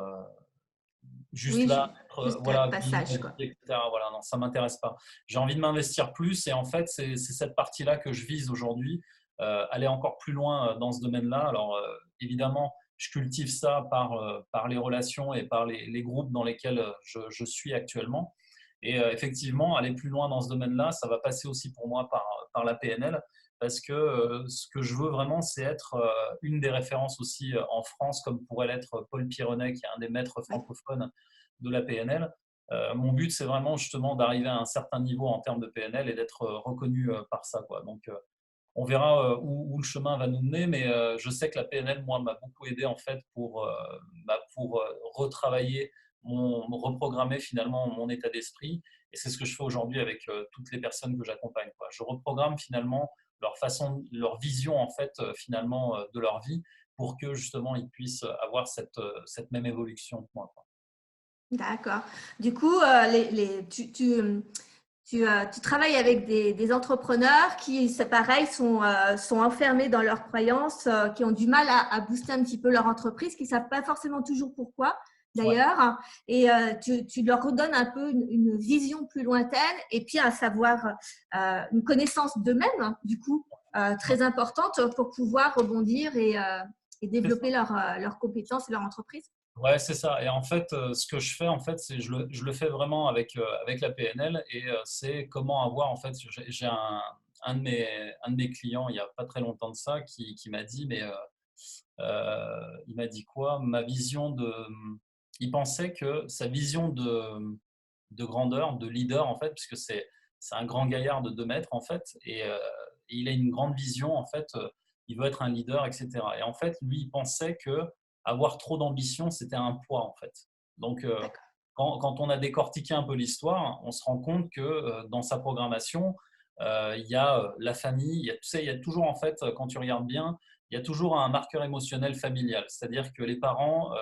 juste Oui, là, juste de voilà, vivre ma passage, vie, quoi. etc. Voilà, non, ça m'intéresse pas. J'ai envie de m'investir plus et en fait, c'est cette partie-là que je vise aujourd'hui, aller encore plus loin dans ce domaine-là. Alors, évidemment, je cultive ça par les relations et par les groupes dans lesquels je suis actuellement. Et effectivement, aller plus loin dans ce domaine-là, ça va passer aussi pour moi par la PNL, parce que ce que je veux vraiment, c'est être une des références aussi en France, comme pourrait l'être Paul Pironnet, qui est un des maîtres Oui. francophones de la PNL. Mon but, c'est vraiment justement d'arriver à un certain niveau en termes de PNL et d'être reconnu par ça, quoi. Donc, on verra où le chemin va nous mener, mais je sais que la PNL, moi, m'a beaucoup aidé en fait pour retravailler, reprogrammer finalement mon état d'esprit. Et c'est ce que je fais aujourd'hui avec toutes les personnes que j'accompagne, quoi. Je reprogramme finalement leur façon, leur vision en fait finalement de leur vie pour que justement ils puissent avoir cette même évolution que moi, quoi. D'accord. Du coup, tu travailles avec des entrepreneurs qui, c'est pareil, sont enfermés dans leurs croyances, qui ont du mal à booster un petit peu leur entreprise, qui ne savent pas forcément toujours pourquoi, Ouais, d'ailleurs. Et tu leur redonnes un peu une vision plus lointaine et puis un savoir, une connaissance d'eux-mêmes, hein, du coup, ouais, très importante pour pouvoir rebondir et c'est ça. développer leurs compétences et leur entreprise. Ouais, c'est ça. Et en fait, ce que je fais, en fait, c'est je le fais vraiment avec la PNL et c'est comment avoir, en fait, j'ai un de mes clients, il n'y a pas très longtemps de ça, qui m'a dit, mais il m'a dit quoi? Il pensait que sa vision de grandeur, de leader, en fait, puisque c'est un grand gaillard de 2 mètres, en fait, et il a une grande vision, en fait, il veut être un leader, etc. Et en fait, lui, il pensait que avoir trop d'ambition, c'était un poids, en fait. Donc, D'accord. quand on a décortiqué un peu l'histoire, on se rend compte que dans sa programmation, il y a la famille, tu sais, il y a toujours, en fait, quand tu regardes bien, il y a toujours un marqueur émotionnel familial. C'est-à-dire que les parents,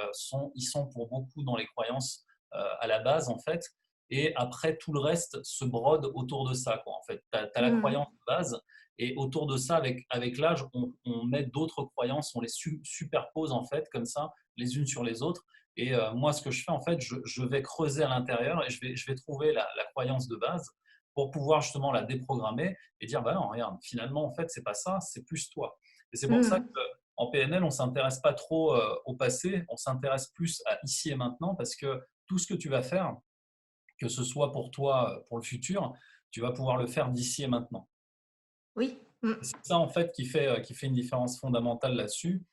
ils sont pour beaucoup dans les croyances à la base, en fait. Et après, tout le reste se brode autour de ça, quoi, en fait. Tu as la Mmh. croyance de base. Et autour de ça, avec l'âge, on met d'autres croyances, on les superpose, en fait, comme ça, les unes sur les autres. Et moi, ce que je fais, en fait, je vais creuser à l'intérieur et je vais trouver la croyance de base pour pouvoir justement la déprogrammer et dire, bah non, regarde, finalement, en fait, c'est pas ça, c'est plus toi. Et c'est pour ça Mmh. qu'en PNL, on ne s'intéresse pas trop au passé, on s'intéresse plus à ici et maintenant parce que tout ce que tu vas faire, que ce soit pour toi, pour le futur, tu vas pouvoir le faire d'ici et maintenant. Oui. Mmh. Et c'est ça, en fait, qui fait une différence fondamentale là-dessus.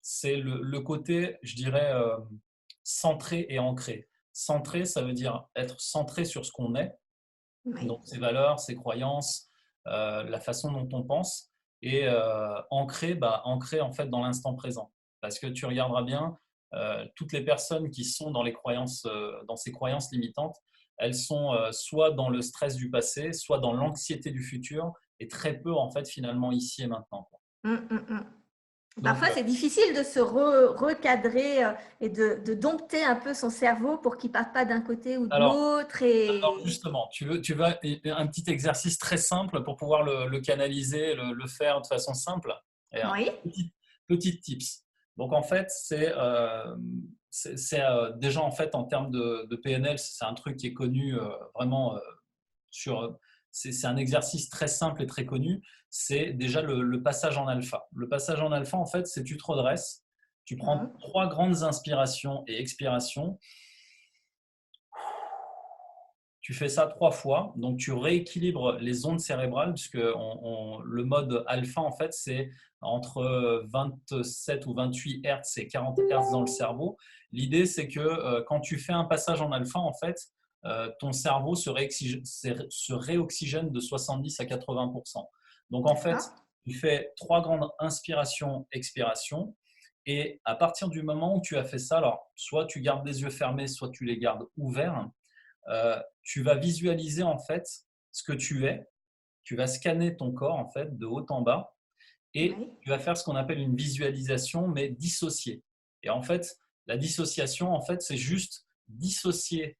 C'est le côté, je dirais, centré et ancré. Centré, ça veut dire être centré sur ce qu'on est, Oui. donc ses valeurs, ses croyances, la façon dont on pense, et ancré, ancré en fait dans l'instant présent. Parce que tu regarderas bien, toutes les personnes qui sont dans les croyances, dans ces croyances limitantes, elles sont soit dans le stress du passé, soit dans l'anxiété du futur, et très peu en fait finalement ici et maintenant, quoi. Mmh, mmh, mmh. Donc, Parfois, c'est difficile de se recadrer et de dompter un peu son cerveau pour qu'il ne parte pas d'un côté ou de alors, l'autre. alors Et... justement, tu veux un petit exercice très simple pour pouvoir le canaliser, le faire de façon simple. Et un Oui. petit tips. Donc en fait, déjà en fait en termes de PNL, c'est un truc qui est connu vraiment sur. C'est un exercice très simple et très connu. C'est déjà le passage en alpha. Le passage en alpha, en fait, c'est tu te redresses, tu prends Mhm. 3 grandes inspirations et expirations. Tu fais ça 3 fois, donc tu rééquilibres les ondes cérébrales, puisque le mode alpha, en fait, c'est entre 27 ou 28 Hertz et 40 Hertz dans le cerveau. L'idée, c'est que quand tu fais un passage en alpha, en fait, ton cerveau se réoxygène de 70 à 80%. Donc, en fait, D'accord. tu fais 3 grandes inspirations, expirations, et à partir du moment où tu as fait ça, alors, soit tu gardes les yeux fermés, soit tu les gardes ouverts, tu vas visualiser en fait ce que tu es, tu vas scanner ton corps en fait de haut en bas et Oui. tu vas faire ce qu'on appelle une visualisation mais dissociée. Et en fait, la dissociation en fait, c'est juste dissocier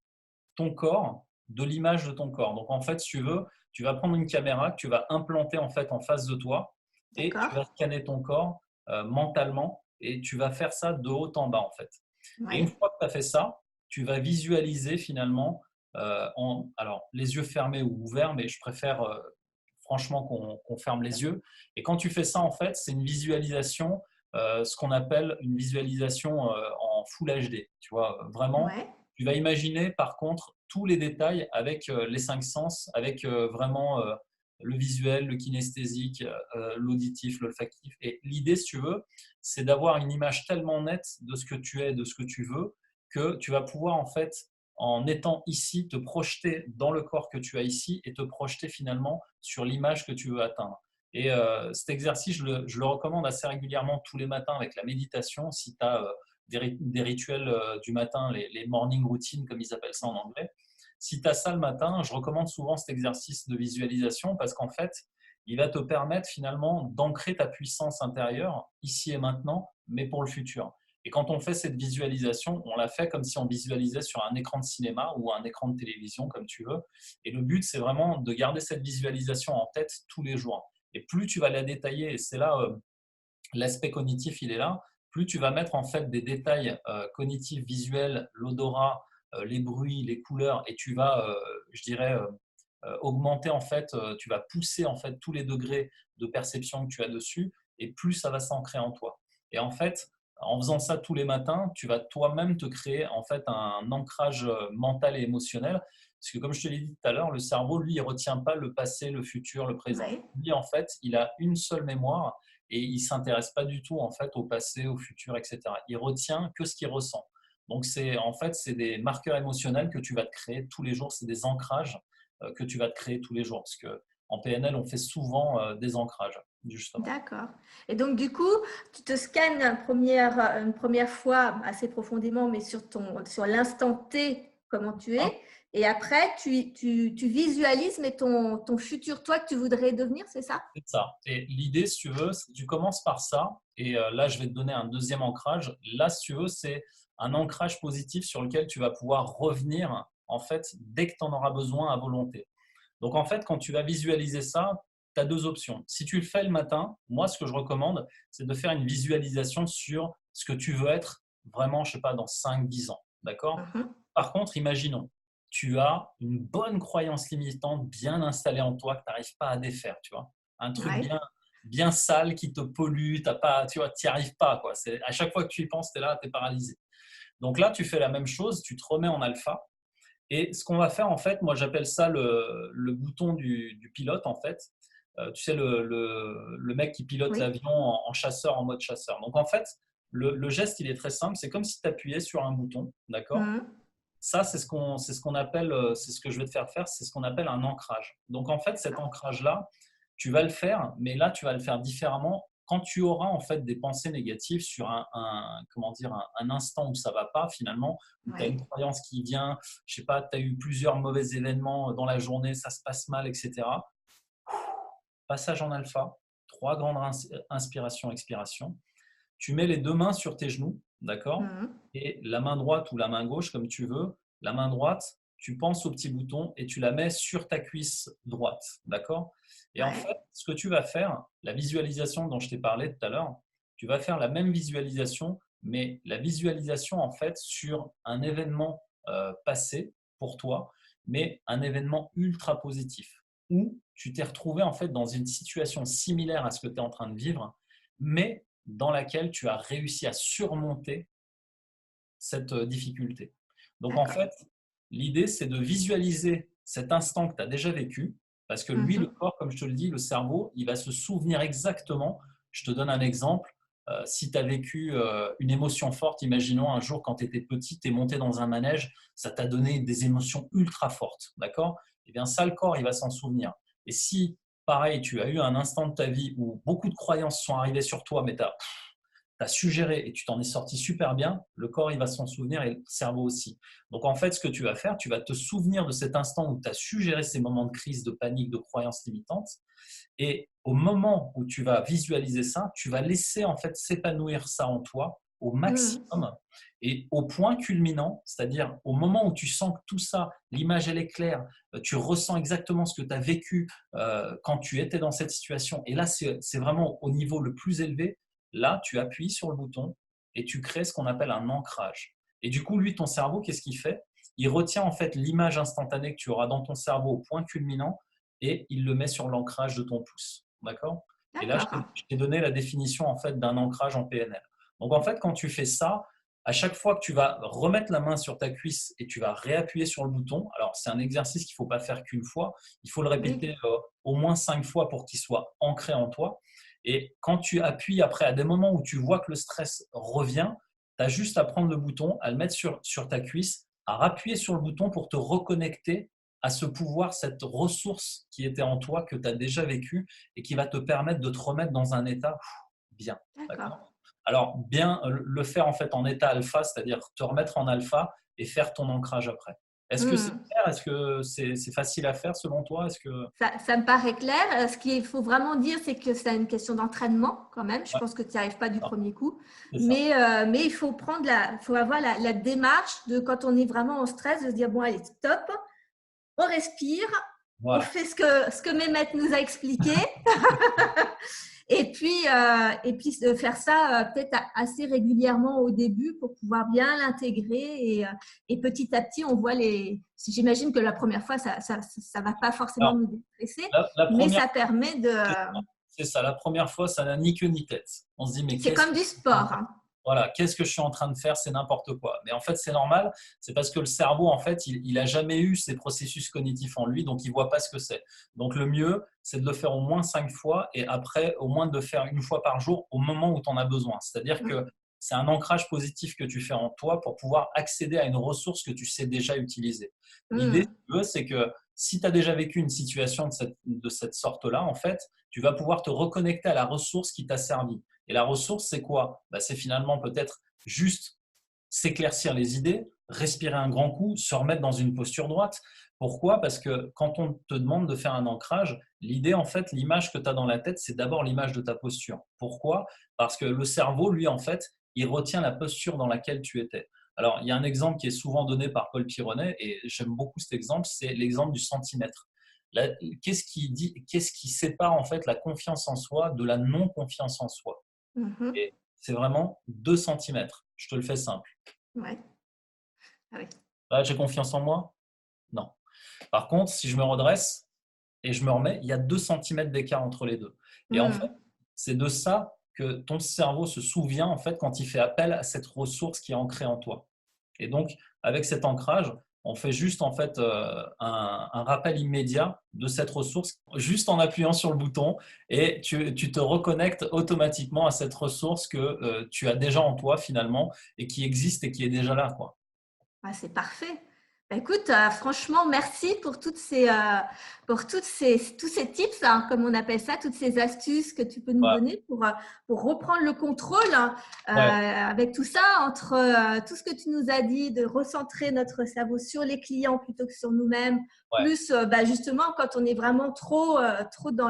ton corps de l'image de ton corps. Donc en fait, si tu veux, tu vas prendre une caméra que tu vas implanter en fait en face de toi et tu D'accord. vas scanner ton corps mentalement et tu vas faire ça de haut en bas en fait. Et une Oui. fois que tu as fait ça, tu vas visualiser finalement, alors les yeux fermés ou ouverts, mais je préfère franchement qu'on ferme les yeux. Et quand tu fais ça, en fait, c'est une visualisation, ce qu'on appelle une visualisation en Full HD. Tu vois, vraiment, Oui. tu vas imaginer par contre tous les détails avec les 5 sens, avec vraiment le visuel, le kinesthésique, l'auditif, l'olfactif. Et l'idée, si tu veux, c'est d'avoir une image tellement nette de ce que tu es, de ce que tu veux, que tu vas pouvoir en fait, en étant ici, te projeter dans le corps que tu as ici et te projeter finalement sur l'image que tu veux atteindre. Et cet exercice, je le recommande assez régulièrement tous les matins avec la méditation. Si tu as des rituels du matin, les morning routines, comme ils appellent ça en anglais, si tu as ça le matin, je recommande souvent cet exercice de visualisation parce qu'en fait, il va te permettre finalement d'ancrer ta puissance intérieure ici et maintenant, mais pour le futur. Et quand on fait cette visualisation, on la fait comme si on visualisait sur un écran de cinéma ou un écran de télévision, comme tu veux. Et le but, c'est vraiment de garder cette visualisation en tête tous les jours. Et plus tu vas la détailler, et c'est là l'aspect cognitif, il est là, plus tu vas mettre en fait des détails cognitifs, visuels, l'odorat, les bruits, les couleurs, et tu vas, je dirais, augmenter en fait, tu vas pousser en fait tous les degrés de perception que tu as dessus, et plus ça va s'ancrer en toi. Et en fait, en faisant ça tous les matins, tu vas toi-même te créer en fait un ancrage mental et émotionnel. Parce que comme je te l'ai dit tout à l'heure, le cerveau, lui, il ne retient pas le passé, le futur, le présent. Oui. Lui, en fait, il a une seule mémoire et il ne s'intéresse pas du tout en fait au passé, au futur, etc. Il retient que ce qu'il ressent. Donc en fait c'est des marqueurs émotionnels que tu vas te créer tous les jours, c'est des ancrages que tu vas te créer tous les jours. Parce que en PNL on fait souvent des ancrages justement. D'accord. Et donc, du coup, tu te scannes une première fois assez profondément, mais sur l'instant T, comment tu Hein. es. Et après, tu visualises, mais ton futur toi que tu voudrais devenir, c'est ça? C'est ça. Et l'idée, si tu veux, c'est que tu commences par ça. Et là, je vais te donner un deuxième ancrage. Là, si tu veux, c'est un ancrage positif sur lequel tu vas pouvoir revenir, en fait, dès que tu en auras besoin à volonté. Donc, en fait, quand tu vas visualiser ça, tu as 2 options. Si tu le fais le matin, moi, ce que je recommande, c'est de faire une visualisation sur ce que tu veux être vraiment, je ne sais pas, dans 5, 10 ans. D'accord? Mhm. Par contre, imaginons, tu as une bonne croyance limitante bien installée en toi que tu n'arrives pas à défaire, tu vois. Un truc Ouais. bien sale qui te pollue, t'as pas, tu vois, n'y arrives pas, quoi. À chaque fois que tu y penses, tu es là, tu es paralysé. Donc là, tu fais la même chose, tu te remets en alpha. Et ce qu'on va faire, en fait, moi j'appelle ça le bouton du pilote, en fait. Tu sais, le mec qui pilote Oui. l'avion en chasseur, en mode chasseur. Donc en fait, le geste, il est très simple. C'est comme si tu appuyais sur un bouton, d'accord? Mhm. Ça, c'est ce qu'on appelle, c'est ce que je vais te faire faire, c'est ce qu'on appelle un ancrage. Donc en fait, cet ancrage-là, tu vas le faire, mais là, tu vas le faire différemment quand tu auras en fait des pensées négatives sur comment dire, un instant où ça va pas finalement, où tu as une Oui. croyance qui vient, je sais pas, tu as eu plusieurs mauvais événements dans la journée, ça se passe mal, etc. Passage en alpha, 3 grandes inspirations, expirations. tu mets les deux mains sur tes genoux, d'accord? Mhm. Et la main droite ou la main gauche, comme tu veux, la main droite, tu penses au petit bouton et tu la mets sur ta cuisse droite, d'accord? Et en Ouais. fait, ce que tu vas faire, la visualisation dont je t'ai parlé tout à l'heure, tu vas faire la même visualisation, mais la visualisation en fait sur un événement passé pour toi, mais un événement ultra positif, où tu t'es retrouvé en fait dans une situation similaire à ce que tu es en train de vivre, mais dans laquelle tu as réussi à surmonter cette difficulté. Donc en D'accord. fait, l'idée, c'est de visualiser cet instant que tu as déjà vécu, parce que lui, le Mhm. corps, comme je te le dis, le cerveau, il va se souvenir exactement. Je te donne un exemple. Si tu as vécu une émotion forte, imaginons un jour quand tu étais petit, tu es monté dans un manège, ça t'a donné des émotions ultra fortes, d'accord? Eh bien ça, le corps, il va s'en souvenir. Et si, pareil, tu as eu un instant de ta vie où beaucoup de croyances sont arrivées sur toi, mais tu as suggéré et tu t'en es sorti super bien, le corps il va s'en souvenir et le cerveau aussi. Donc en fait, ce que tu vas faire, tu vas te souvenir de cet instant où tu as suggéré ces moments de crise, de panique, de croyances limitantes. Et au moment où tu vas visualiser ça, tu vas laisser en fait s'épanouir ça en toi au Mhm. maximum et au point culminant, c'est-à-dire au moment où tu sens que tout ça, l'image elle est claire, tu ressens exactement ce que tu as vécu quand tu étais dans cette situation. Et là, c'est vraiment au niveau le plus élevé. Là, tu appuies sur le bouton et tu crées ce qu'on appelle un ancrage. Et du coup, lui, ton cerveau, qu'est-ce qu'il fait? Il retient en fait l'image instantanée que tu auras dans ton cerveau au point culminant et il le met sur l'ancrage de ton pouce. D'accord? Et là, D'accord. je t'ai donné la définition en fait d'un ancrage en PNL. Donc en fait, quand tu fais ça, à chaque fois que tu vas remettre la main sur ta cuisse et tu vas réappuyer sur le bouton, alors c'est un exercice qu'il ne faut pas faire qu'une fois, il faut le Oui. répéter au moins 5 fois pour qu'il soit ancré en toi. Et quand tu appuies après, à des moments où tu vois que le stress revient, tu as juste à prendre le bouton, à le mettre sur ta cuisse, à appuyer sur le bouton pour te reconnecter à ce pouvoir, cette ressource qui était en toi, que tu as déjà vécu et qui va te permettre de te remettre dans un état bien. D'accord. D'accord? Alors, bien le faire en fait en état alpha, c'est-à-dire te remettre en alpha et faire ton ancrage après. Est-ce que c'est Mhm. clair? Est-ce que c'est facile à faire selon toi? Est-ce que… Ça me paraît clair. Ce qu'il faut vraiment dire, c'est que c'est une question d'entraînement quand même. Je Ouais, pense que tu n'y arrives pas du premier coup. c'est ça. Mais il faut faut avoir la démarche de quand on est vraiment en stress, de se dire, bon, allez, stop, on respire, on Voilà. fait ce que Mehmet nous a expliqué. Et puis de faire ça peut-être assez régulièrement au début pour pouvoir bien l'intégrer et petit à petit on voit les. J'imagine que la première fois ça va pas forcément Alors, nous déstresser, la mais première, ça permet de. c'est ça, la première fois, ça n'a ni queue ni tête. On se dit, mais C'est qu'est-ce comme que du je suis en train de sport, faire? hein. Voilà, qu'est-ce que je suis en train de faire? C'est n'importe quoi. Mais en fait, c'est normal. C'est parce que le cerveau, en fait, il n'a jamais eu ces processus cognitifs en lui, donc il ne voit pas ce que c'est. Donc le mieux, c'est de le faire au moins 5 fois et après, au moins de le faire une fois par jour au moment où tu en as besoin. C'est-à-dire que c'est un ancrage positif que tu fais en toi pour pouvoir accéder à une ressource que tu sais déjà utiliser. L'idée, si Mmh. tu veux, c'est que si tu as déjà vécu une situation de cette sorte-là, en fait, tu vas pouvoir te reconnecter à la ressource qui t'a servi. Et la ressource, c'est quoi? Bah, c'est finalement peut-être juste s'éclaircir les idées, respirer un grand coup, se remettre dans une posture droite. Pourquoi? Parce que quand on te demande de faire un ancrage, l'idée, en fait, l'image que tu as dans la tête, c'est d'abord l'image de ta posture. Pourquoi? Parce que le cerveau, lui, en fait, il retient la posture dans laquelle tu étais. Alors, il y a un exemple qui est souvent donné par Paul Pironnet, et j'aime beaucoup cet exemple, c'est l'exemple du centimètre. Qu'est-ce qui sépare en fait la confiance en soi de la non-confiance en soi? Mmh. Et c'est vraiment 2 centimètres. Je te le fais simple. Ouais. Ah oui. Là, j'ai confiance en moi? Non. Par contre, si je me redresse et je me remets, il y a 2 centimètres d'écart entre les deux. Et en fait, Mmh. c'est de ça que ton cerveau se souvient en fait quand il fait appel à cette ressource qui est ancrée en toi. Et donc, avec cet ancrage, on fait juste en fait un rappel immédiat de cette ressource juste en appuyant sur le bouton et tu te reconnectes automatiquement à cette ressource que tu as déjà en toi finalement et qui existe et qui est déjà là, quoi. Ah, c'est parfait. Écoute, franchement, merci pour tous ces tips, hein, comme on appelle ça, toutes ces astuces que tu peux nous Ouais, donner pour reprendre le contrôle, hein, ouais, avec tout ça, entre tout ce que tu nous as dit, de recentrer notre cerveau sur les clients plutôt que sur nous-mêmes, ouais. plus justement quand on est vraiment trop dans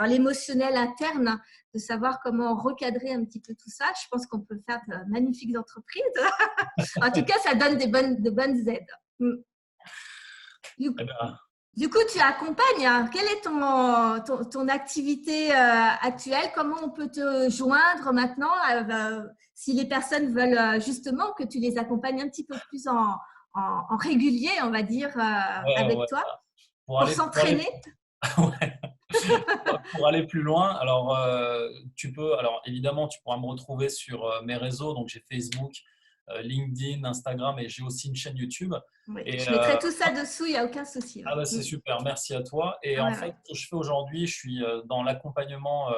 l'émotionnel interne, hein, de savoir comment recadrer un petit peu tout ça. Je pense qu'on peut faire de magnifiques entreprises. En tout cas, ça donne de bonnes aides. Mm. Du, Eh ben, du coup, tu accompagnes, hein. Quelle est ton activité actuelle? Comment on peut te joindre maintenant si les personnes veulent justement que tu les accompagnes un petit peu plus en régulier, on va dire, ouais, avec ouais. toi Pour pour aller, pour aller, s'entraîner? ouais. Pour aller plus loin, alors tu peux, alors évidemment, tu pourras me retrouver sur mes réseaux. Donc j'ai Facebook, LinkedIn, Instagram et j'ai aussi une chaîne YouTube. Oui, Et je mettrai tout ça dessous, il n'y a aucun souci. ah Ouais. bah c'est Mm. super, merci à toi. Et Ah en ouais, fait, ouais. ce que je fais aujourd'hui, je suis dans l'accompagnement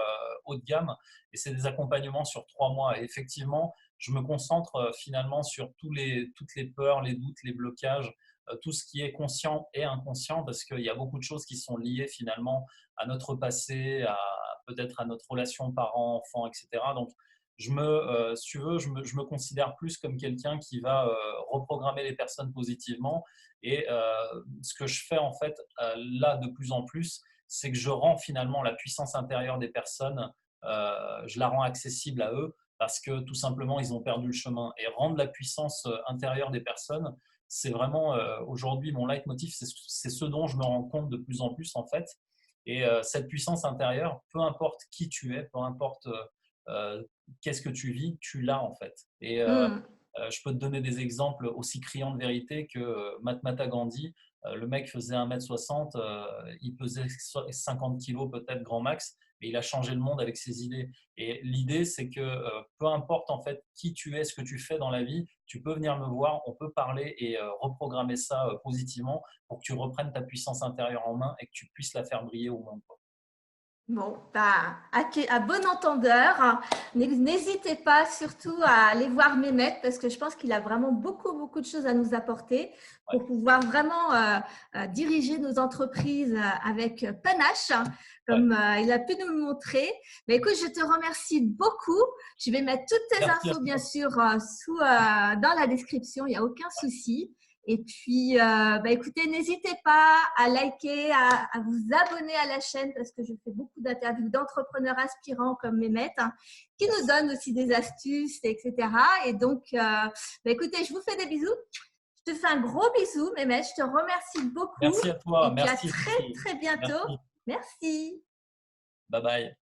haut de gamme et c'est des accompagnements sur 3 mois. Et effectivement, je me concentre finalement sur toutes les peurs, les doutes, les blocages, tout ce qui est conscient et inconscient, parce qu'il y a beaucoup de choses qui sont liées finalement à notre passé, à peut-être à notre relation parent-enfant, etc. Donc, si tu veux, je me considère plus comme quelqu'un qui va reprogrammer les personnes positivement et ce que je fais en fait là de plus en plus, c'est que je rends finalement la puissance intérieure des personnes, je la rends accessible à eux parce que tout simplement ils ont perdu le chemin. Et rendre la puissance intérieure des personnes, c'est vraiment aujourd'hui mon leitmotiv, c'est ce dont je me rends compte de plus en plus en fait. Et cette puissance intérieure, peu importe qui tu es, peu importe qu'est-ce que tu vis, tu l'as en fait. Et Mm. je peux te donner des exemples aussi criants de vérité que Mahatma Gandhi. Le mec faisait 1,60 m, il pesait 50 kilos peut-être grand max, mais il a changé le monde avec ses idées. Et l'idée, c'est que peu importe en fait qui tu es, ce que tu fais dans la vie, tu peux venir me voir, on peut parler et reprogrammer ça positivement pour que tu reprennes ta puissance intérieure en main et que tu puisses la faire briller au monde. Bon, à bon entendeur, hein. N'hésitez pas surtout à aller voir Mehmet parce que je pense qu'il a vraiment beaucoup de choses à nous apporter Ouais, pour pouvoir vraiment diriger nos entreprises avec panache, hein, ouais. comme il a pu nous le montrer. Mais écoute, je te remercie beaucoup. Je vais mettre toutes tes Merci à infos, bien toi. sûr, dans la description, il n'y a aucun souci. Et puis, écoutez, n'hésitez pas à liker, à vous abonner à la chaîne parce que je fais beaucoup d'interviews d'entrepreneurs inspirants comme Mehmet, hein, qui nous Merci. donnent aussi des astuces, etc. Et donc, écoutez, je vous fais des bisous. Je te fais un gros bisou, Mehmet. Je te remercie beaucoup. Merci à toi. Et puis, à Merci très, beaucoup. très bientôt. Merci. Merci. Bye bye.